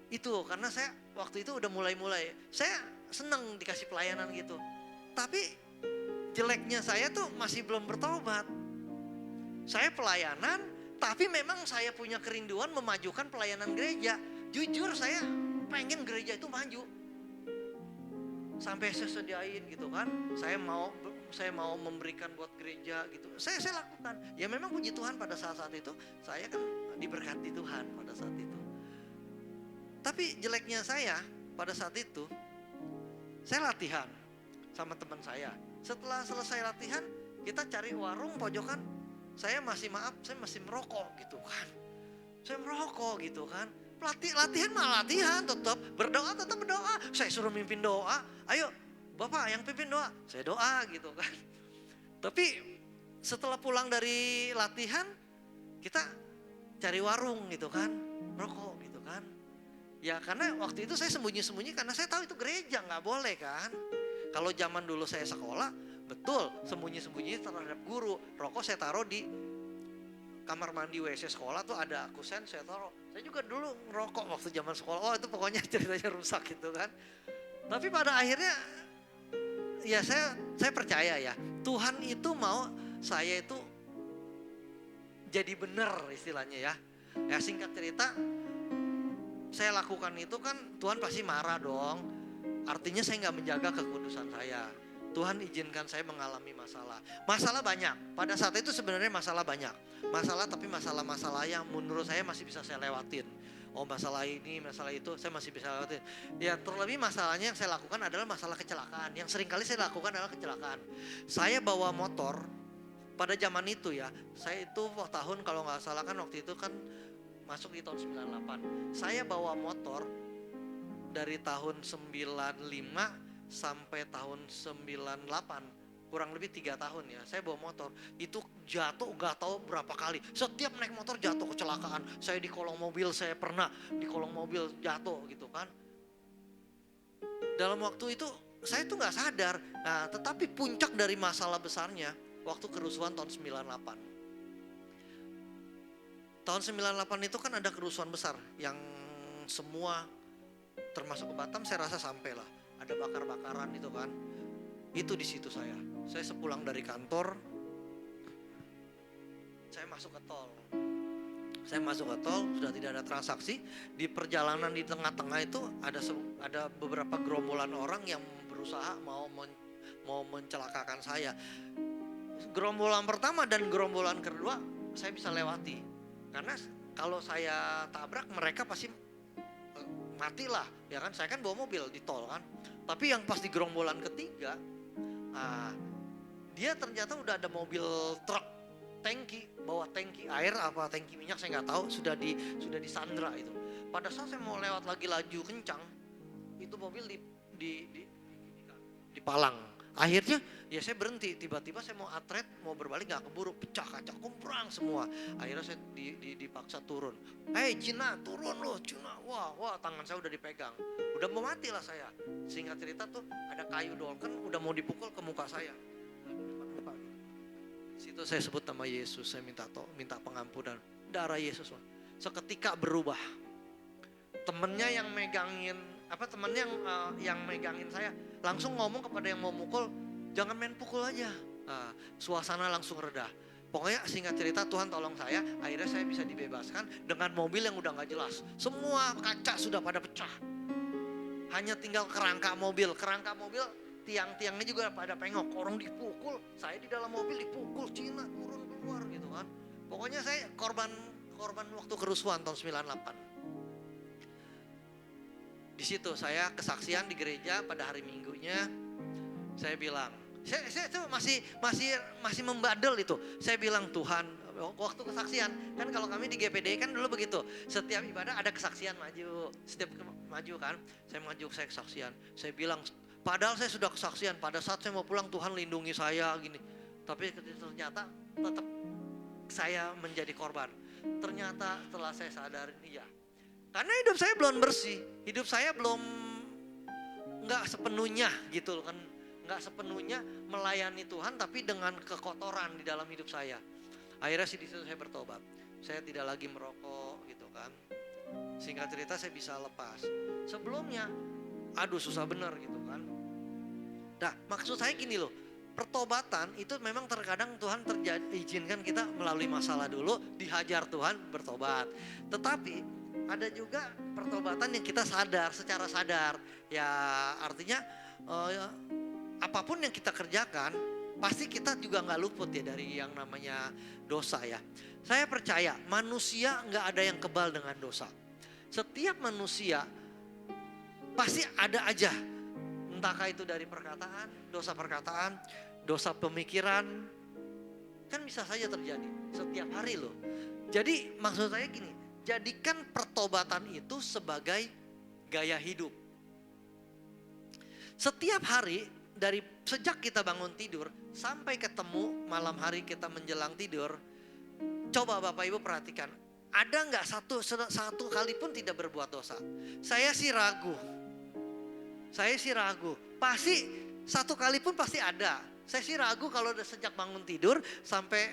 itu karena saya waktu itu udah mulai-mulai, saya seneng dikasih pelayanan gitu. Tapi jeleknya saya tuh masih belum bertobat. Saya pelayanan, tapi memang saya punya kerinduan memajukan pelayanan gereja. Jujur saya pengen gereja itu maju. Sampai saya sediain gitu kan. Saya mau memberikan buat gereja gitu. Saya lakukan. Ya memang puji Tuhan pada saat-saat itu saya kan diberkati Tuhan pada saat itu. Tapi jeleknya saya pada saat itu, saya latihan sama teman saya. Setelah selesai latihan, kita cari warung pojokan. Saya masih merokok gitu kan. Saya merokok gitu kan. Latihan mah latihan, tetap berdoa. Saya suruh mimpin doa. Ayo Bapak yang pimpin doa. Saya doa gitu kan. Tapi setelah pulang dari latihan, kita cari warung gitu kan. Rokok gitu kan. Ya karena waktu itu saya sembunyi-sembunyi karena saya tahu itu gereja, gak boleh kan. Kalau zaman dulu saya sekolah, betul sembunyi-sembunyi terhadap guru. Rokok saya taruh di kamar mandi WC sekolah tuh ada kusen saya taruh. Saya juga dulu ngerokok waktu zaman sekolah. Oh itu pokoknya ceritanya rusak gitu kan. Tapi pada akhirnya ya saya percaya ya. Tuhan itu mau saya itu jadi benar istilahnya ya. Ya singkat cerita saya lakukan itu kan Tuhan pasti marah dong. Artinya saya gak menjaga kekudusan saya. Tuhan izinkan saya mengalami masalah. Masalah banyak. Pada saat itu sebenarnya masalah banyak. Tapi masalah-masalah yang menurut saya masih bisa saya lewatin. Oh masalah ini, masalah itu saya masih bisa lewatin. Ya terlebih masalahnya yang saya lakukan adalah masalah kecelakaan. Yang seringkali saya lakukan adalah kecelakaan. Saya bawa motor pada zaman itu ya. Saya itu tahun kalau gak salah kan waktu itu kan masuk di tahun 98. Saya bawa motor dari tahun 95 sampai tahun 98, kurang lebih 3 tahun ya, saya bawa motor, itu jatuh gak tahu berapa kali, setiap naik motor jatuh kecelakaan, saya di kolong mobil, saya pernah di kolong mobil jatuh gitu kan. Dalam waktu itu saya tuh gak sadar, nah tetapi puncak dari masalah besarnya, waktu kerusuhan tahun 98. Tahun 98 itu kan ada kerusuhan besar, yang semua termasuk ke Batam saya rasa sampai lah. Ada bakar-bakaran itu kan. Itu di situ saya sepulang dari kantor, saya masuk ke tol. Sudah tidak ada transaksi. Di perjalanan di tengah-tengah itu ada beberapa gerombolan orang yang berusaha mau mencelakakan saya. Gerombolan pertama dan gerombolan kedua saya bisa lewati. Karena kalau saya tabrak mereka pasti matilah, ya kan? Saya kan bawa mobil di tol kan. Tapi yang pas di gerombolan ketiga, dia ternyata udah ada mobil truk tangki, bawa tangki air apa tangki minyak saya nggak tahu, sudah disandra itu. Pada saat saya mau lewat lagi laju kencang, itu mobil dipalang. Akhirnya ya saya berhenti, tiba-tiba saya mau atret, mau berbalik nggak keburu, pecah kaca, kumprang semua. Akhirnya saya dipaksa turun. Hei Cina, turun loh Cina. Wah tangan saya udah dipegang. Udah mau mati lah saya. Singkat cerita tuh ada kayu dolken udah mau dipukul ke muka saya. Situ saya sebut nama Yesus, saya minta pengampunan. darah Yesus. Seketika berubah. Temennya yang megangin, temennya yang megangin saya langsung ngomong kepada yang mau mukul, jangan main pukul aja. Nah, suasana langsung reda. Pokoknya singkat cerita Tuhan tolong saya, akhirnya saya bisa dibebaskan dengan mobil yang udah gak jelas. Semua kaca sudah pada pecah. Hanya tinggal kerangka mobil tiang-tiangnya juga pada pengok. Orang dipukul, saya di dalam mobil dipukul, Cina turun keluar gitu kan. Pokoknya saya korban waktu kerusuhan tahun 98. Di situ saya kesaksian di gereja pada hari Minggunya. Saya bilang, saya tuh masih membadel itu. Saya bilang, Tuhan, waktu kesaksian kan kalau kami di GPD kan dulu begitu. Setiap ibadah ada kesaksian maju, maju kan. Saya maju, saya kesaksian. Saya bilang, padahal saya sudah kesaksian. Pada saat saya mau pulang Tuhan lindungi saya gini. Tapi ternyata tetap saya menjadi korban. Ternyata setelah saya sadarin, iya. Karena hidup saya belum bersih, hidup saya belum nggak sepenuhnya gitu loh kan, nggak sepenuhnya melayani Tuhan tapi dengan kekotoran di dalam hidup saya. Akhirnya di situ saya bertobat, saya tidak lagi merokok gitu kan. Singkat cerita saya bisa lepas. Sebelumnya, aduh susah bener gitu kan. Nah maksud saya gini loh, pertobatan itu memang terkadang Tuhan izinkan kita melalui masalah dulu, dihajar Tuhan bertobat. Tetapi ada juga pertobatan yang kita sadar, secara sadar. Ya artinya apapun yang kita kerjakan, pasti kita juga gak luput ya dari yang namanya dosa ya. Saya percaya manusia gak ada yang kebal dengan dosa. Setiap manusia pasti ada aja. Entahkah itu dari perkataan, dosa pemikiran. Kan bisa saja terjadi setiap hari loh. Jadi maksud saya gini, jadikan pertobatan itu sebagai gaya hidup. Setiap hari dari sejak kita bangun tidur sampai ketemu malam hari kita menjelang tidur, coba Bapak Ibu perhatikan, ada nggak satu kali pun tidak berbuat dosa? Saya sih ragu. Pasti satu kali pun pasti ada. Saya sih ragu kalau sejak bangun tidur sampai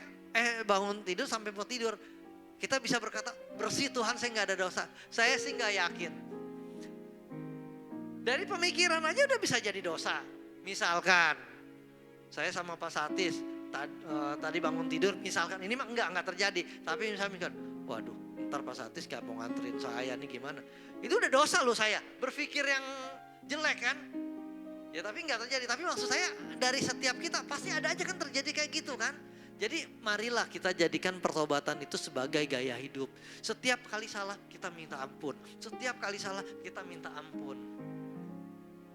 mau tidur. Kita bisa berkata, bersih Tuhan saya gak ada dosa. Saya sih gak yakin. Dari pemikiran aja udah bisa jadi dosa. Misalkan, saya sama Pak Satis, tadi bangun tidur, misalkan, ini mah enggak terjadi. Tapi misalkan, waduh ntar Pak Satis gak mau nganterin saya nih gimana. Itu udah dosa loh saya, berpikir yang jelek kan. Ya tapi gak terjadi, tapi maksud saya dari setiap kita pasti ada aja kan terjadi kayak gitu kan. Jadi marilah kita jadikan pertobatan itu sebagai gaya hidup. Setiap kali salah kita minta ampun. Setiap kali salah kita minta ampun.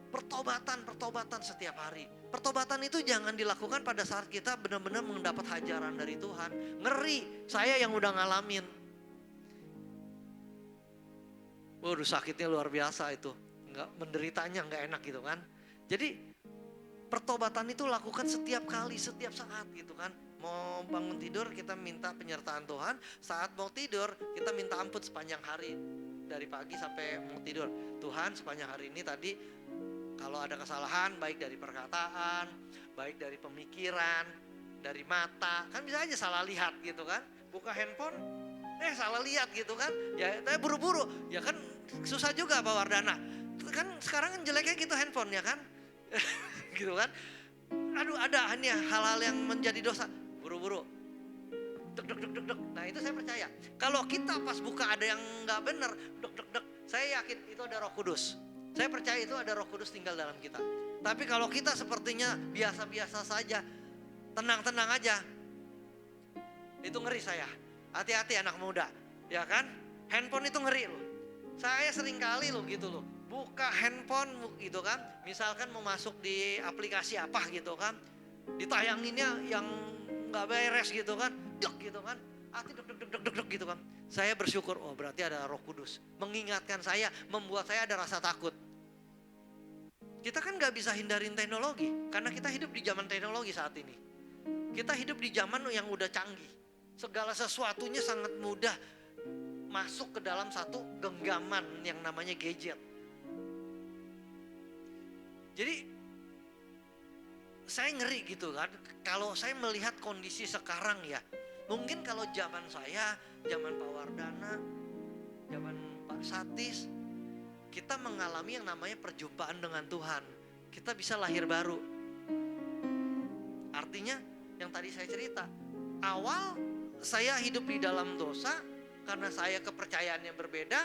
Pertobatan setiap hari. Pertobatan itu jangan dilakukan pada saat kita benar-benar mendapat hajaran dari Tuhan. Ngeri, saya yang udah ngalamin. Waduh sakitnya luar biasa itu. Menderitanya nggak enak gitu kan. Jadi pertobatan itu lakukan setiap kali, setiap saat gitu kan. Mau bangun tidur kita minta penyertaan Tuhan. Saat mau tidur kita minta ampun sepanjang hari. Dari pagi sampai mau tidur. Tuhan sepanjang hari ini tadi kalau ada kesalahan baik dari perkataan, baik dari pemikiran, dari mata. Kan bisa aja salah lihat gitu kan. Buka handphone, salah lihat gitu kan. Ya buru-buru, ya kan susah juga Pak Wardana. Kan sekarang kan jeleknya gitu handphone ya kan. Gitu kan. Aduh ada hanya hal-hal yang menjadi dosa. Buru-buru. Dek. Nah itu saya percaya. Kalau kita pas buka ada yang gak benar. Dek. Saya yakin itu ada Roh Kudus. Saya percaya itu ada Roh Kudus tinggal dalam kita. Tapi kalau kita sepertinya biasa-biasa saja. Tenang-tenang aja. Itu ngeri saya. Hati-hati anak muda. Ya kan? Handphone itu ngeri loh. Saya sering kali loh gitu loh. Buka handphone gitu kan. Misalkan mau masuk di aplikasi apa gitu kan. Ditayanginnya yang gak beres gitu kan, dek gitu kan, hati dek gitu kan. Saya bersyukur, oh berarti ada Roh Kudus. Mengingatkan saya, membuat saya ada rasa takut. Kita kan gak bisa hindarin teknologi, karena kita hidup di zaman teknologi saat ini. Kita hidup di zaman yang udah canggih. Segala sesuatunya sangat mudah masuk ke dalam satu genggaman yang namanya gadget. Jadi saya ngeri gitu kan, kalau saya melihat kondisi sekarang ya, Mungkin kalau zaman saya, zaman Pak Wardana, zaman Pak Satis, kita mengalami yang namanya perjumpaan dengan Tuhan. Kita bisa lahir baru. Artinya yang tadi saya cerita, awal saya hidup di dalam dosa karena saya kepercayaannya berbeda.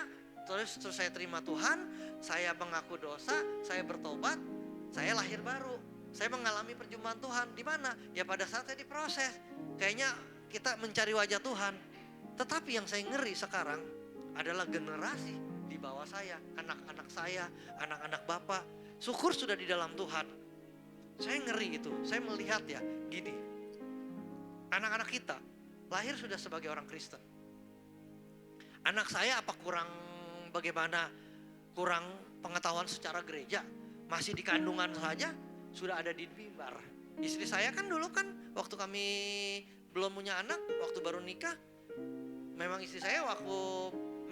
Terus saya terima Tuhan, saya mengaku dosa, saya bertobat, saya lahir baru. Saya mengalami perjumpaan Tuhan. Di mana? Ya pada saat saya diproses. Kayaknya kita mencari wajah Tuhan. Tetapi yang saya ngeri sekarang adalah generasi di bawah saya, anak-anak saya, anak-anak Bapak. Syukur sudah di dalam Tuhan. Saya ngeri gitu. Saya melihat ya, gini. Anak-anak kita lahir sudah sebagai orang Kristen. Anak saya apa kurang bagaimana? Kurang pengetahuan secara gereja. Masih di kandungan saja sudah ada di mimbar. Istri saya kan dulu kan waktu kami belum punya anak, waktu baru nikah, memang istri saya waktu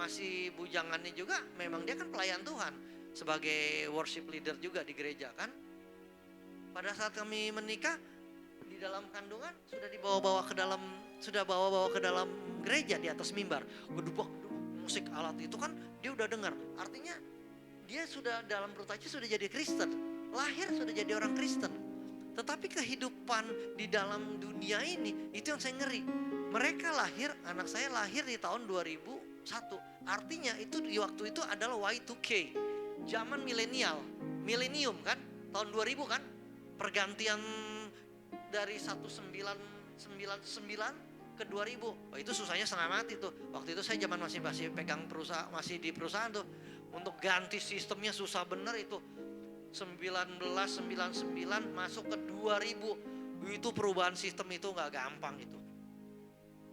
masih bujangannya juga, memang dia kan pelayan Tuhan sebagai worship leader juga di gereja kan. Pada saat kami menikah di dalam kandungan sudah dibawa-bawa ke dalam gereja di atas mimbar. Gedubak musik alat itu kan dia udah dengar. Artinya dia sudah dalam perut aja sudah jadi Kristen, lahir sudah jadi orang Kristen. Tetapi kehidupan di dalam dunia ini itu yang saya ngeri. Mereka lahir, anak saya lahir di tahun 2001. Artinya itu di waktu itu adalah Y2K, zaman milenium kan, tahun 2000 kan, pergantian dari 1999 ke 2000. Oh, itu susahnya setengah mati tuh. Waktu itu saya zaman masih pegang perusahaan, masih di perusahaan tuh. Untuk ganti sistemnya susah bener itu. 1999 masuk ke 2000. Itu perubahan sistem itu gak gampang itu.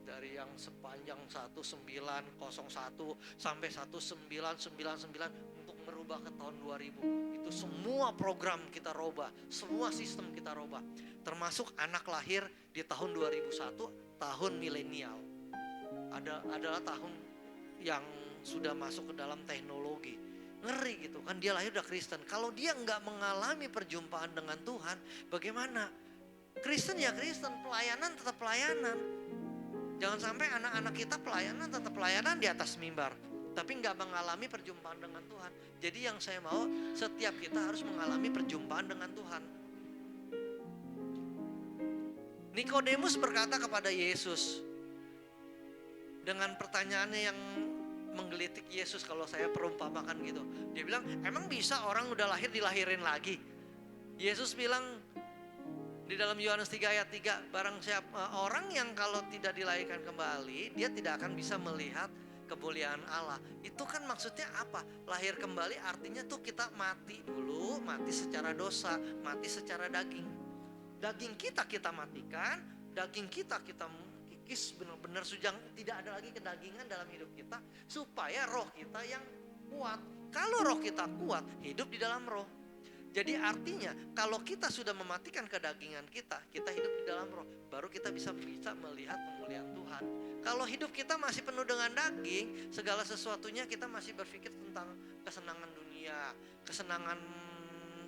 Dari yang sepanjang 1901 sampai 1999 untuk merubah ke tahun 2000. Itu semua program kita robah, semua sistem kita robah. Termasuk anak lahir di tahun 2001, tahun milenial. Adalah tahun yang sudah masuk ke dalam teknologi. Ngeri gitu kan, dia lahir udah Kristen. Kalau dia nggak mengalami perjumpaan dengan Tuhan, bagaimana? Kristen ya Kristen, pelayanan tetap pelayanan. Jangan sampai anak-anak kita pelayanan tetap pelayanan di atas mimbar, tapi nggak mengalami perjumpaan dengan Tuhan. Jadi yang saya mau, setiap kita harus mengalami perjumpaan dengan Tuhan. Nikodemus berkata kepada Yesus dengan pertanyaannya yang menggelitik Yesus, kalau saya perumpamakan gitu. Dia bilang, emang bisa orang udah lahir dilahirin lagi? Yesus bilang di dalam Yohanes 3 ayat 3, barang siapa orang yang kalau tidak dilahirkan kembali, dia tidak akan bisa melihat kemuliaan Allah. Itu kan maksudnya apa? Lahir kembali artinya tuh kita mati dulu, mati secara dosa, mati secara daging. Daging kita matikan, daging kita kikis benar-benar sujang, tidak ada lagi kedagingan dalam hidup kita, supaya roh kita yang kuat. Kalau roh kita kuat, hidup di dalam roh. Jadi artinya kalau kita sudah mematikan kedagingan kita hidup di dalam roh, baru kita bisa melihat kemuliaan Tuhan. Kalau hidup kita masih penuh dengan daging, segala sesuatunya kita masih berpikir tentang kesenangan dunia. Kesenangan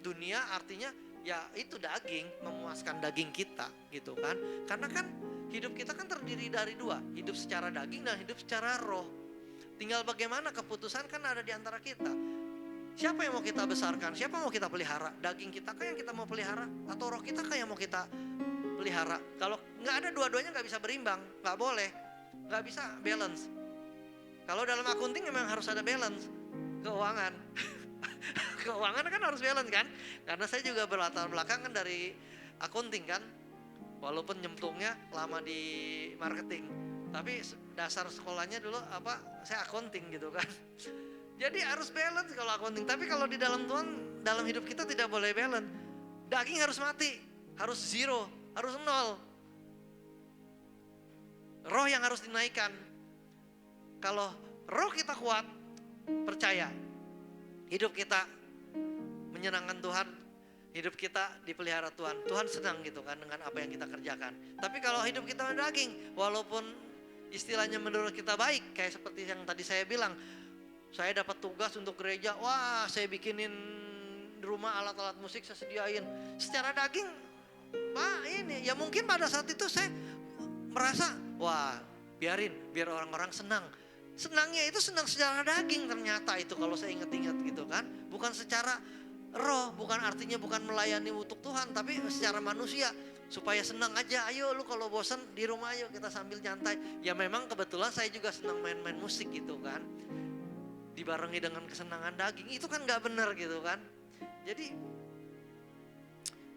dunia artinya ya itu daging, memuaskan daging kita gitu kan. Karena kan hidup kita kan terdiri dari dua, hidup secara daging dan hidup secara roh. Tinggal bagaimana keputusan kan ada di antara kita. Siapa yang mau kita besarkan? Siapa yang mau kita pelihara? Daging kita kah yang kita mau pelihara? Atau roh kita kah yang mau kita pelihara? Kalau nggak ada dua-duanya nggak bisa berimbang, nggak boleh, nggak bisa balance. Kalau dalam akunting memang harus ada balance, keuangan. Keuangan kan harus balance kan? Karena saya juga berlatar belakang kan dari akunting kan, walaupun nyemplungnya lama di marketing, tapi dasar sekolahnya dulu saya akunting gitu kan. Jadi harus balance kalau akunting. Tapi kalau di dalam Tuhan, dalam hidup kita tidak boleh balance. Daging harus mati, harus zero, harus nol. Roh yang harus dinaikkan. Kalau roh kita kuat, percaya, hidup kita menyenangkan Tuhan, hidup kita dipelihara Tuhan. Tuhan senang gitu kan dengan apa yang kita kerjakan. Tapi kalau hidup kita daging, walaupun istilahnya menurut kita baik, kayak seperti yang tadi saya bilang, saya dapat tugas untuk gereja, wah saya bikinin rumah alat-alat musik, saya sediain. Secara daging, Pak ini, ya mungkin pada saat itu saya merasa wah biar orang-orang senang. Senangnya itu senang secara daging ternyata itu kalau saya ingat-ingat gitu kan. Bukan secara roh, bukan artinya bukan melayani untuk Tuhan, tapi secara manusia. Supaya senang aja, ayo lu kalau bosan di rumah ayo kita sambil nyantai. Ya memang kebetulan saya juga senang main-main musik gitu kan. Dibarengi dengan kesenangan daging, itu kan gak benar gitu kan. Jadi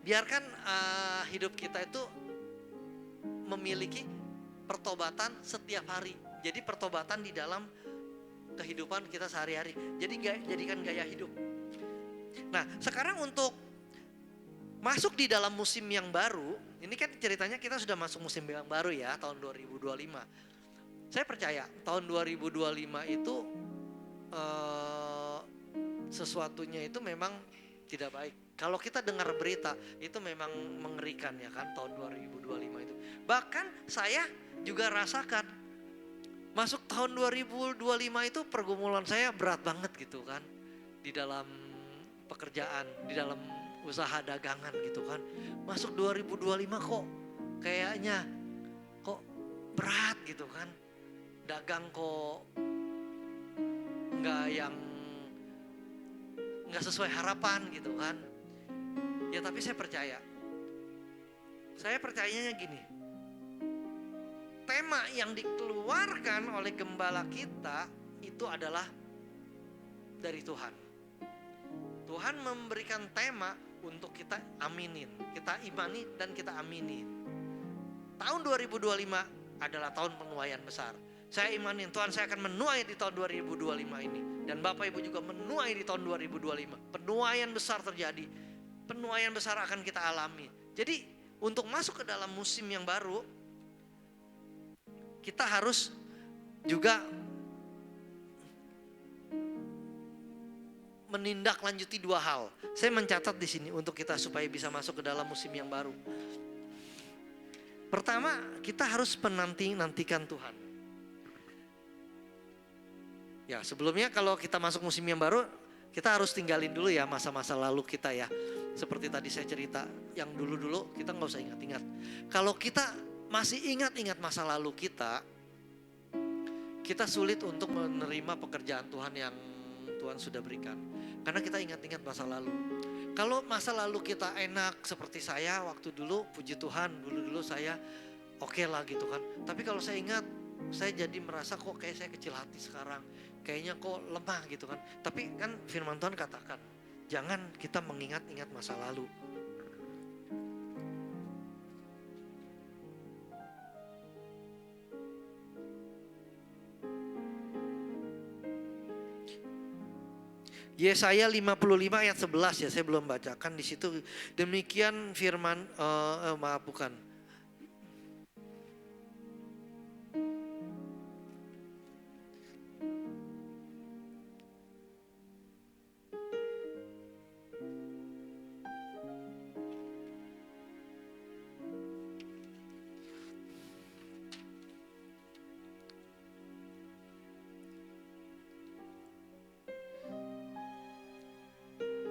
biarkan hidup kita itu memiliki pertobatan setiap hari. Jadi pertobatan di dalam kehidupan kita sehari-hari. Jadi jadikan gaya hidup. Nah sekarang untuk masuk di dalam musim yang baru, ini kan ceritanya kita sudah masuk musim yang baru ya, tahun 2025. Saya percaya tahun 2025 itu sesuatunya itu memang tidak baik. Kalau kita dengar berita itu memang mengerikan ya kan, tahun 2025 itu. Bahkan saya juga rasakan masuk tahun 2025 itu pergumulan saya berat banget gitu kan. Di dalam pekerjaan, di dalam usaha dagangan gitu kan. Masuk 2025 kok kayaknya kok berat gitu kan. Dagang kok nggak sesuai harapan gitu kan. Ya tapi saya percaya. Saya percayanya gini. Tema yang dikeluarkan oleh gembala kita itu adalah dari Tuhan. Tuhan memberikan tema untuk kita aminin, kita imani dan kita aminin. Tahun 2025 adalah tahun penuaian besar. Saya imanin Tuhan, saya akan menuai di tahun 2025 ini. Dan Bapak Ibu juga menuai di tahun 2025. Penuaian besar terjadi. Penuaian besar akan kita alami. Jadi untuk masuk ke dalam musim yang baru, kita harus juga menindaklanjuti dua hal. Saya mencatat di sini untuk kita supaya bisa masuk ke dalam musim yang baru. Pertama, kita harus menantikan Tuhan. Ya, sebelumnya kalau kita masuk musim yang baru, kita harus tinggalin dulu ya masa-masa lalu kita ya. Seperti tadi saya cerita, yang dulu-dulu kita nggak usah ingat-ingat. Kalau kita masih ingat-ingat masa lalu kita sulit untuk menerima pekerjaan Tuhan yang Tuhan sudah berikan. Karena kita ingat-ingat masa lalu. Kalau masa lalu kita enak seperti saya waktu dulu, puji Tuhan, dulu-dulu saya oke lah gitu kan. Tapi kalau saya ingat, saya jadi merasa kok kayak saya kecil hati sekarang. Kayaknya kok lemah gitu kan. Tapi kan firman Tuhan katakan, jangan kita mengingat-ingat masa lalu. Yesaya 55 ayat 11 ya, saya belum bacakan di situ. Demikian firman, maaf bukan.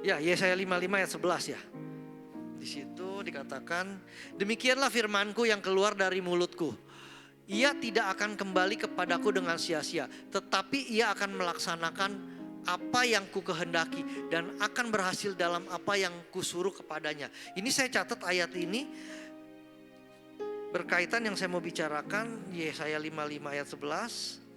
Ya, Yesaya 55 ayat 11 ya. Di situ dikatakan, demikianlah firmanku yang keluar dari mulutku. Ia tidak akan kembali kepadaku dengan sia-sia, tetapi ia akan melaksanakan apa yang ku kehendaki dan akan berhasil dalam apa yang kusuruh kepadanya. Ini saya catat ayat ini berkaitan yang saya mau bicarakan, Yesaya 55 ayat 11.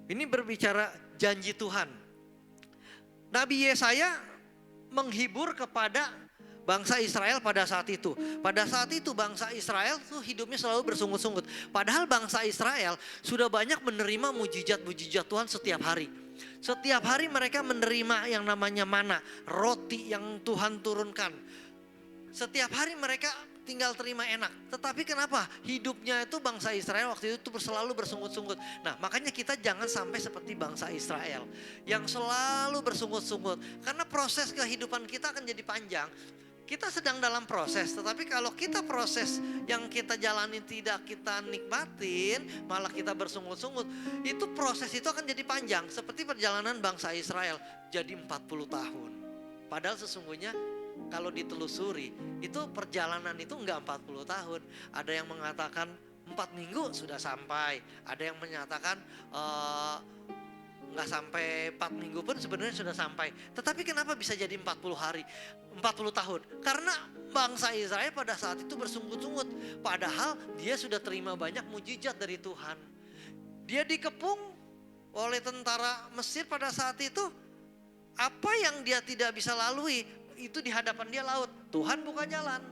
Ini berbicara janji Tuhan. Nabi Yesaya menghibur kepada bangsa Israel pada saat itu. Pada saat itu bangsa Israel tuh hidupnya selalu bersungut-sungut. Padahal bangsa Israel sudah banyak menerima mujizat-mujizat Tuhan setiap hari. Setiap hari mereka menerima yang namanya mana, roti yang Tuhan turunkan. Setiap hari mereka tinggal terima enak. Tetapi kenapa hidupnya itu bangsa Israel waktu itu selalu bersungut-sungut. Nah makanya kita jangan sampai seperti bangsa Israel yang selalu bersungut-sungut. Karena proses kehidupan kita akan jadi panjang. Kita sedang dalam proses, tetapi kalau kita proses yang kita jalani tidak kita nikmatin, malah kita bersungut-sungut, itu proses itu akan jadi panjang. Seperti perjalanan bangsa Israel, jadi 40 tahun. Padahal sesungguhnya kalau ditelusuri, itu perjalanan itu enggak 40 tahun. Ada yang mengatakan 4 minggu sudah sampai, ada yang menyatakan nggak sampai 4 minggu pun sebenarnya sudah sampai. Tetapi kenapa bisa jadi 40 hari, 40 tahun? Karena bangsa Israel pada saat itu bersungut-sungut. Padahal dia sudah terima banyak mujizat dari Tuhan. Dia dikepung oleh tentara Mesir pada saat itu. Apa yang dia tidak bisa lalui, itu di hadapan dia laut. Tuhan buka jalan.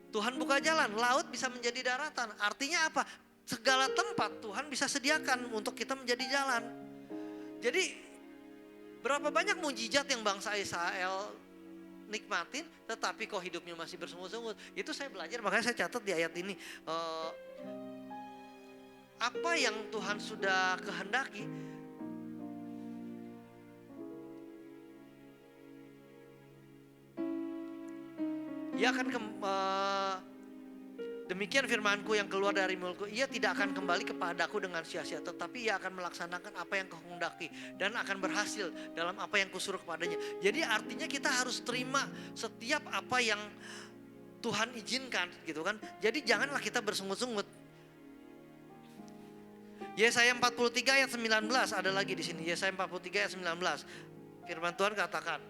Tuhan buka jalan, laut bisa menjadi daratan. Artinya apa? Segala tempat Tuhan bisa sediakan untuk kita menjadi jalan. Jadi berapa banyak mujizat yang bangsa Israel nikmatin, tetapi kok hidupnya masih bersungut-sungut. Itu saya belajar, makanya saya catat di ayat ini. Apa yang Tuhan sudah kehendaki, ia akan demikian firmanku yang keluar dari mulutku, ia tidak akan kembali kepadaku dengan sia-sia, tetapi ia akan melaksanakan apa yang kuhendaki dan akan berhasil dalam apa yang kusuruh kepadanya. Jadi artinya kita harus terima setiap apa yang Tuhan izinkan, gitu kan. Jadi janganlah kita bersungut-sungut. Yesaya 43 ayat 19 ada lagi di sini. Yesaya 43 ayat 19. Firman Tuhan katakan,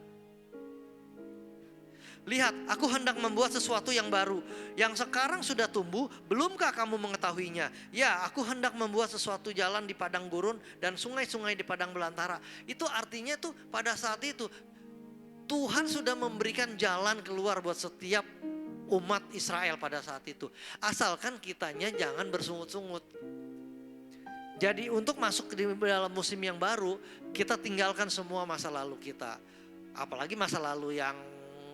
lihat, aku hendak membuat sesuatu yang baru, yang sekarang sudah tumbuh, belumkah kamu mengetahuinya? Ya, aku hendak membuat sesuatu jalan di padang gurun dan sungai-sungai di padang belantara. Itu artinya tuh pada saat itu Tuhan sudah memberikan jalan keluar buat setiap umat Israel pada saat itu. Asalkan kitanya jangan bersungut-sungut. Jadi untuk masuk di dalam musim yang baru, kita tinggalkan semua masa lalu kita. Apalagi masa lalu yang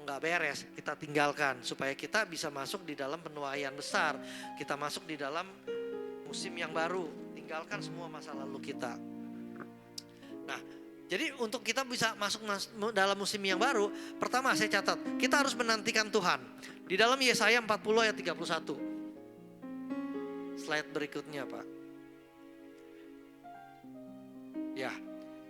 nggak beres, kita tinggalkan supaya kita bisa masuk di dalam penuaian besar. Kita masuk di dalam musim yang baru, tinggalkan semua masa lalu kita. Nah, jadi untuk kita bisa masuk dalam musim yang baru, pertama saya catat, kita harus menantikan Tuhan. Di dalam Yesaya 40 ayat 31. Slide berikutnya, Pak. Ya.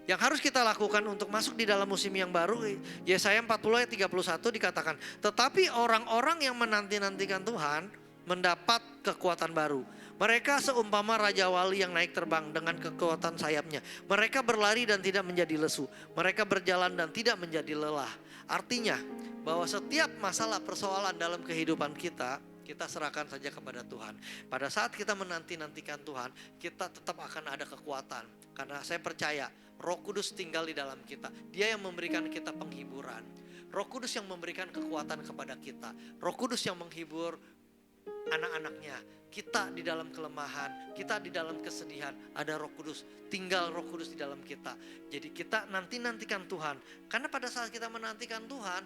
Yang harus kita lakukan untuk masuk di dalam musim yang baru, Yesaya 40 ayat 31 dikatakan, tetapi orang-orang yang menanti-nantikan Tuhan mendapat kekuatan baru. Mereka seumpama Raja Wali yang naik terbang dengan kekuatan sayapnya. Mereka berlari dan tidak menjadi lesu. Mereka berjalan dan tidak menjadi lelah. Artinya bahwa setiap masalah persoalan dalam kehidupan kita serahkan saja kepada Tuhan. Pada saat kita menanti-nantikan Tuhan, kita tetap akan ada kekuatan. Karena saya percaya Roh Kudus tinggal di dalam kita. Dia yang memberikan kita penghiburan. Roh Kudus yang memberikan kekuatan kepada kita. Roh Kudus yang menghibur anak-anaknya. Kita di dalam kelemahan, kita di dalam kesedihan, ada Roh Kudus. Tinggal Roh Kudus di dalam kita. Jadi kita nantikan Tuhan. Karena pada saat kita menantikan Tuhan,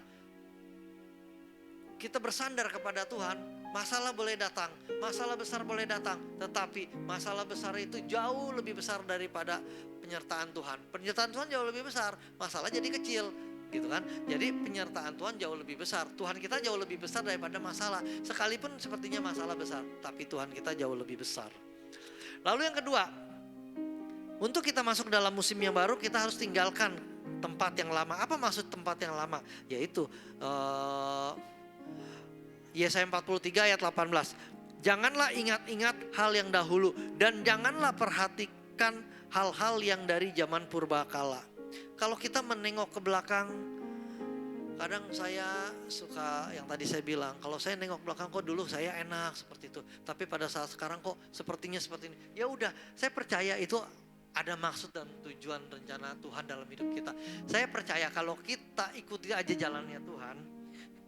kita bersandar kepada Tuhan. Masalah boleh datang, masalah besar boleh datang, tetapi masalah besar itu jauh lebih besar daripada penyertaan Tuhan. Penyertaan Tuhan jauh lebih besar, masalah jadi kecil, gitu kan? Jadi penyertaan Tuhan jauh lebih besar. Tuhan kita jauh lebih besar daripada masalah. Sekalipun sepertinya masalah besar, tapi Tuhan kita jauh lebih besar. Lalu yang kedua, untuk kita masuk dalam musim yang baru, kita harus tinggalkan tempat yang lama. Apa maksud tempat yang lama? Yaitu Yesaya 43 ayat 18. Janganlah ingat-ingat hal yang dahulu dan janganlah perhatikan hal-hal yang dari zaman purbakala. Kalau kita menengok ke belakang, kadang saya suka yang tadi saya bilang, kalau saya nengok belakang kok dulu saya enak seperti itu, tapi pada saat sekarang kok sepertinya seperti ini. Ya udah, saya percaya itu ada maksud dan tujuan rencana Tuhan dalam hidup kita. Saya percaya kalau kita ikuti aja jalannya Tuhan,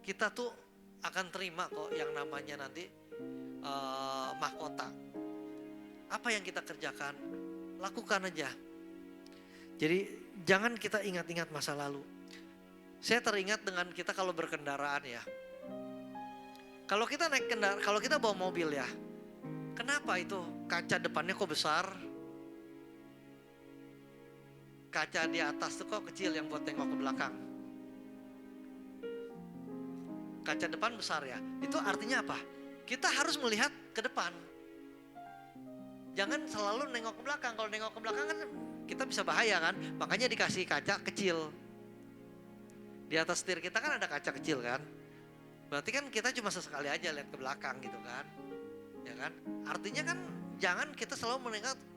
kita tuh akan terima kok yang namanya nanti mahkota. Apa yang kita kerjakan, lakukan aja. Jadi jangan kita ingat-ingat masa lalu. Saya teringat dengan kita kalau berkendaraan ya. Kalau kita naik kendaraan, kalau kita bawa mobil ya, kenapa itu kaca depannya kok besar? Kaca di atas tuh kok kecil yang buat tengok ke belakang. kaca depan besar ya. Itu artinya apa? Kita harus melihat ke depan. Jangan selalu nengok ke belakang. Kalau nengok ke belakang kan kita bisa bahaya kan. Makanya dikasih kaca kecil. Di atas setir kita kan ada kaca kecil kan. Berarti kan kita cuma sesekali aja lihat ke belakang gitu kan. Ya kan? Artinya kan jangan kita selalu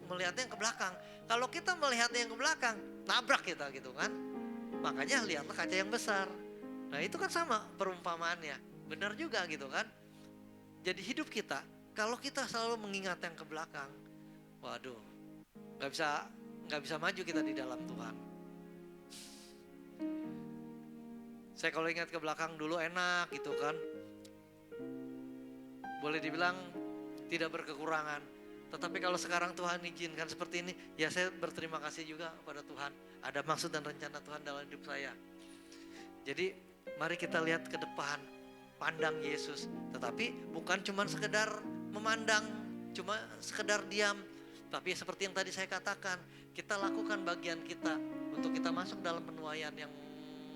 melihatnya yang ke belakang. Kalau kita melihatnya yang ke belakang, nabrak kita gitu kan. Makanya lihatlah kaca yang besar. Nah itu kan sama perumpamaannya. Benar juga gitu kan. Jadi hidup kita, kalau kita selalu mengingat yang ke belakang, waduh, nggak bisa maju kita di dalam Tuhan. Saya kalau ingat ke belakang dulu enak gitu kan. Boleh dibilang tidak berkekurangan. Tetapi kalau sekarang Tuhan izinkan seperti ini, ya saya berterima kasih juga kepada Tuhan. Ada maksud dan rencana Tuhan dalam hidup saya. Jadi mari kita lihat ke depan, pandang Yesus. Tetapi bukan cuma sekedar memandang, cuma sekedar diam. Tapi seperti yang tadi saya katakan, kita lakukan bagian kita untuk kita masuk dalam penuaian yang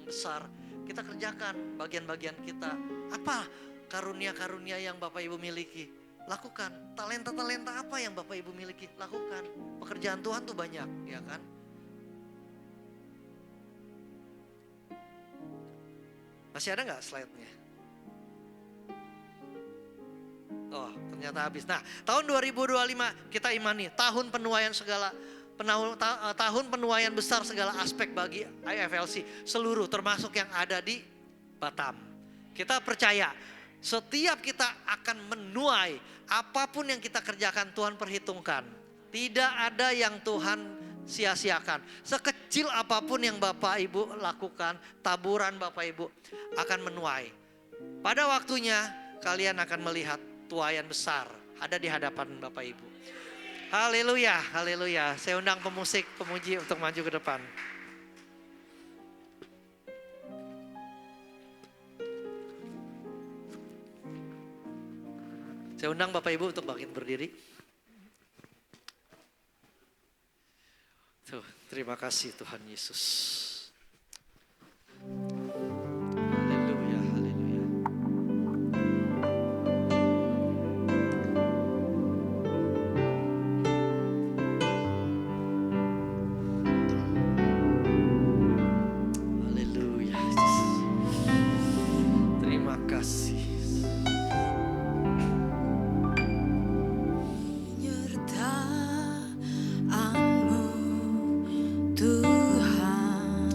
besar. Kita kerjakan bagian-bagian kita. Apa karunia-karunia yang Bapak Ibu miliki? Lakukan. Talenta-talenta apa yang Bapak Ibu miliki? Lakukan. Pekerjaan Tuhan tuh banyak, ya kan? Masih ada nggak slide-nya? Oh, ternyata habis. Nah, tahun 2025 kita imani tahun penuaian segala tahun penuaian besar segala aspek bagi IFLC seluruh termasuk yang ada di Batam. Kita percaya setiap kita akan menuai apapun yang kita kerjakan Tuhan perhitungkan. Tidak ada yang Tuhan sia-siakan. Sekecil apapun yang Bapak Ibu lakukan, taburan Bapak Ibu akan menuai. Pada waktunya kalian akan melihat tuaian besar ada di hadapan Bapak Ibu. Haleluya, haleluya. Saya undang pemusik, pemuji untuk maju ke depan. Saya undang Bapak Ibu untuk bangkit berdiri. Tuh, terima kasih Tuhan Yesus. Haleluya, haleluya. Haleluya, Yesus. Terima kasih. Penyertaanmu Tuhan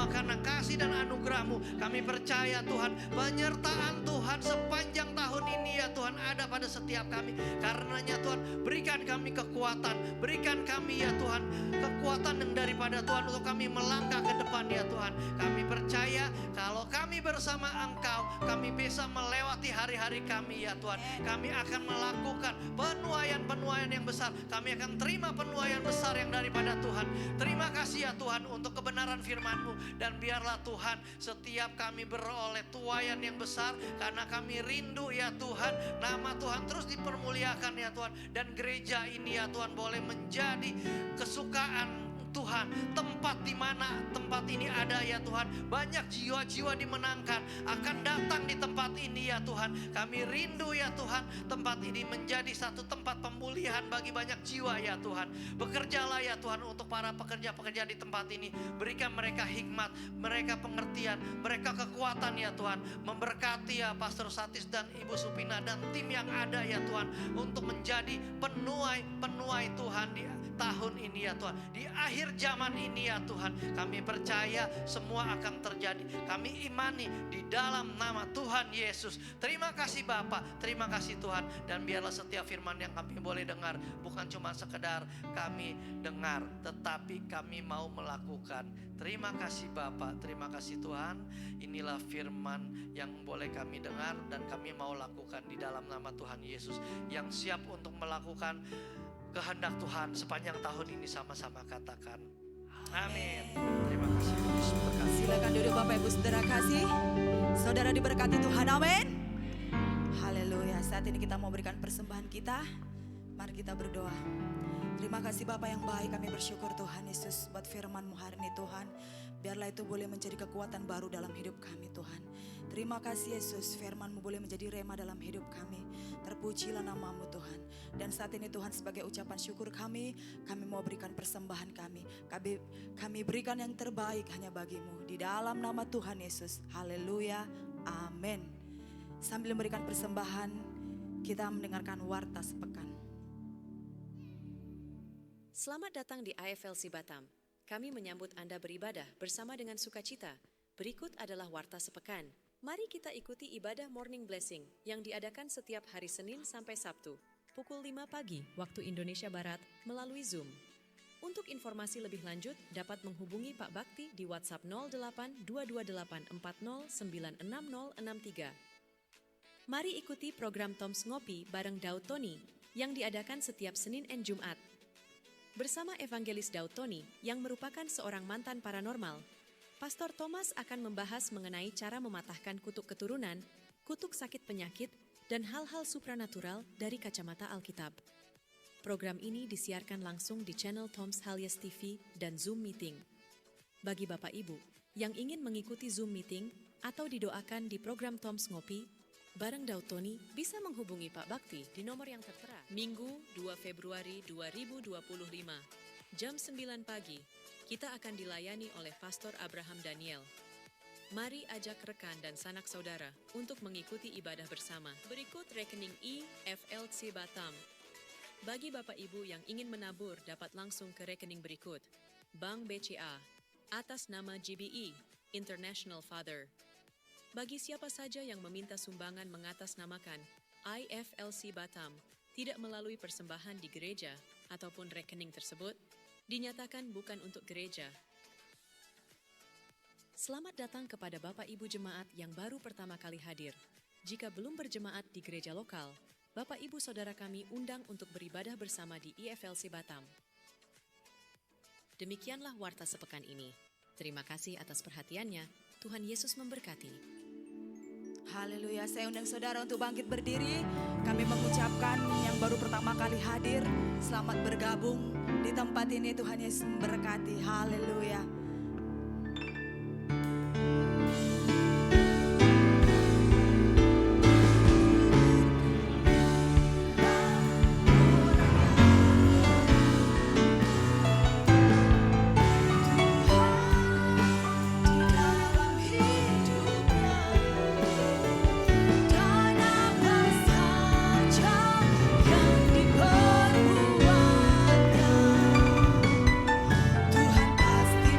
semua karena kasih dan anugerah-Mu. Kami percaya Tuhan, penyertaan Tuhan sepanjang tahun ini ya Tuhan ada pada setiap kami. Karenanya Tuhan, berikan kami kekuatan, berikan kami ya Tuhan kekuatan yang daripada Tuhan untuk kami melangkah ke depan ya Tuhan. Kami percaya kalau kami bersama Engkau, kami bisa melewati hari-hari kami ya Tuhan. Kami akan melakukan penuaian-penuaian yang besar. Kami akan terima penuaian besar yang daripada Tuhan. Terima kasih ya Tuhan untuk kebenaran firman-Mu. Dan biarlah Tuhan setiap kami beroleh tuaian yang besar. Karena kami rindu ya Tuhan, nama Tuhan terus dipermuliakan ya Tuhan. Dan gereja ini ya Tuhan boleh menjadi kesukaan Tuhan, tempat di mana tempat ini ada ya Tuhan, banyak jiwa-jiwa dimenangkan akan datang di tempat ini ya Tuhan. Kami rindu ya Tuhan, tempat ini menjadi satu tempat pemulihan bagi banyak jiwa ya Tuhan. Bekerjalah ya Tuhan untuk para pekerja-pekerja di tempat ini. Berikan mereka hikmat, mereka pengertian, mereka kekuatan ya Tuhan. Memberkati ya Pastor Satis dan Ibu Supina dan tim yang ada ya Tuhan, untuk menjadi penuai Tuhan di tahun ini ya Tuhan. Di akhir zaman ini ya Tuhan, kami percaya semua akan terjadi. Kami imani di dalam nama Tuhan Yesus. Terima kasih Bapa, terima kasih Tuhan. Dan biarlah setiap firman yang kami boleh dengar bukan cuma sekedar kami dengar, tetapi kami mau melakukan. Terima kasih Bapa, terima kasih Tuhan. Inilah firman yang boleh kami dengar dan kami mau lakukan di dalam nama Tuhan Yesus. Yang siap untuk melakukan kehendak Tuhan sepanjang tahun ini, sama-sama katakan amin. Terima kasih. Yesus berkati. Silakan duduk Bapak Ibu Saudara kasih. Saudara diberkati Tuhan, amin. Haleluya. Saat ini kita mau berikan persembahan kita. Mari kita berdoa. Terima kasih Bapa yang baik, kami bersyukur Tuhan Yesus buat firman-Mu hari ini Tuhan. Biarlah itu boleh menjadi kekuatan baru dalam hidup kami Tuhan. Terima kasih Yesus, firman-Mu boleh menjadi rema dalam hidup kami. Terpujilah nama-Mu Tuhan. Dan saat ini Tuhan, sebagai ucapan syukur kami mau berikan persembahan kami. Kami berikan yang terbaik hanya bagi-Mu. Di dalam nama Tuhan Yesus, haleluya, amin. Sambil memberikan persembahan, kita mendengarkan warta sepekan. Selamat datang di IFLC Batam. Kami menyambut Anda beribadah bersama dengan sukacita. Berikut adalah warta sepekan. Mari kita ikuti ibadah Morning Blessing yang diadakan setiap hari Senin sampai Sabtu, pukul 5 pagi waktu Indonesia Barat melalui Zoom. Untuk informasi lebih lanjut dapat menghubungi Pak Bakti di WhatsApp 08 228 40 96063. Mari ikuti program Toms Ngopi bareng Daud Tony yang diadakan setiap Senin dan Jumat. Bersama Evangelis Daud Tony yang merupakan seorang mantan paranormal, Pastor Thomas akan membahas mengenai cara mematahkan kutuk keturunan, kutuk sakit penyakit, dan hal-hal supranatural dari kacamata Alkitab. Program ini disiarkan langsung di channel Toms Halyas TV dan Zoom Meeting. Bagi Bapak Ibu yang ingin mengikuti Zoom Meeting atau didoakan di program Toms Ngopi bareng Daud Tony, bisa menghubungi Pak Bakti di nomor yang tertera. Minggu 2 Februari 2025, jam 9 pagi, kita akan dilayani oleh Pastor Abraham Daniel. Mari ajak rekan dan sanak saudara untuk mengikuti ibadah bersama. Berikut rekening IFLC Batam. Bagi Bapak Ibu yang ingin menabur dapat langsung ke rekening berikut. Bank BCA, atas nama GBE, International Father. Bagi siapa saja yang meminta sumbangan mengatasnamakan IFLC Batam, tidak melalui persembahan di gereja ataupun rekening tersebut, dinyatakan bukan untuk gereja. Selamat datang kepada Bapak Ibu Jemaat yang baru pertama kali hadir. Jika belum berjemaat di gereja lokal, Bapak Ibu Saudara kami undang untuk beribadah bersama di IFLC Batam. Demikianlah warta sepekan ini. Terima kasih atas perhatiannya. Tuhan Yesus memberkati. Haleluya, saya undang saudara untuk bangkit berdiri. Kami mengucapkan yang baru pertama kali hadir, selamat bergabung di tempat ini. Tuhan Yesus memberkati. Haleluya. Tuhan pasti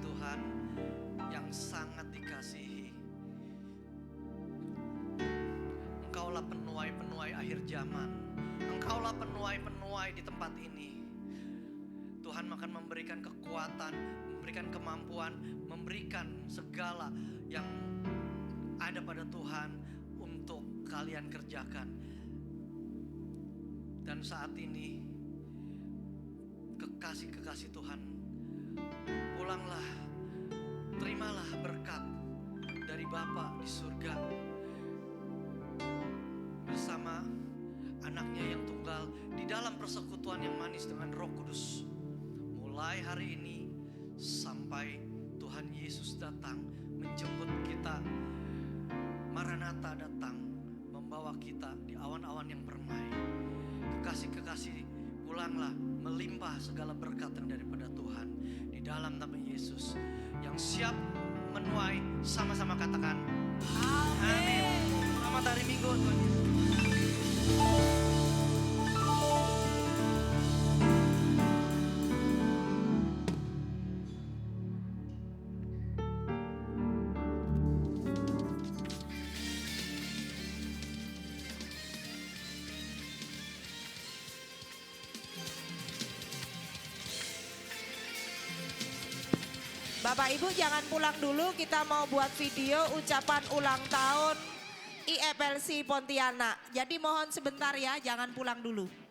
Tuhan yang sangat dikasihi. Engkaulah penuai-penuai akhir zaman. Engkaulah penuai-penuai di tempat ini. Tuhan akan memberikan kekuatan, memberikan kemampuan, memberikan segala yang ada pada Tuhan untuk kalian kerjakan. Dan saat ini kekasih-kekasih Tuhan, pulanglah, terimalah berkat dari Bapa di surga bersama anaknya yang tunggal di dalam persekutuan yang manis dengan Roh Kudus. Mulai hari ini sampai Tuhan Yesus datang menjemput kita, Maranatha datang membawa kita di awan-awan yang permai. Kekasih-kekasih, pulanglah, melimpah segala berkat yang daripada Tuhan di dalam nama Yesus. Yang siap menuai, sama-sama katakan amin. Selamat hari Minggu Tuhan. Bapak Ibu jangan pulang dulu, kita mau buat video ucapan ulang tahun IFLC Pontianak. Jadi mohon sebentar ya, jangan pulang dulu.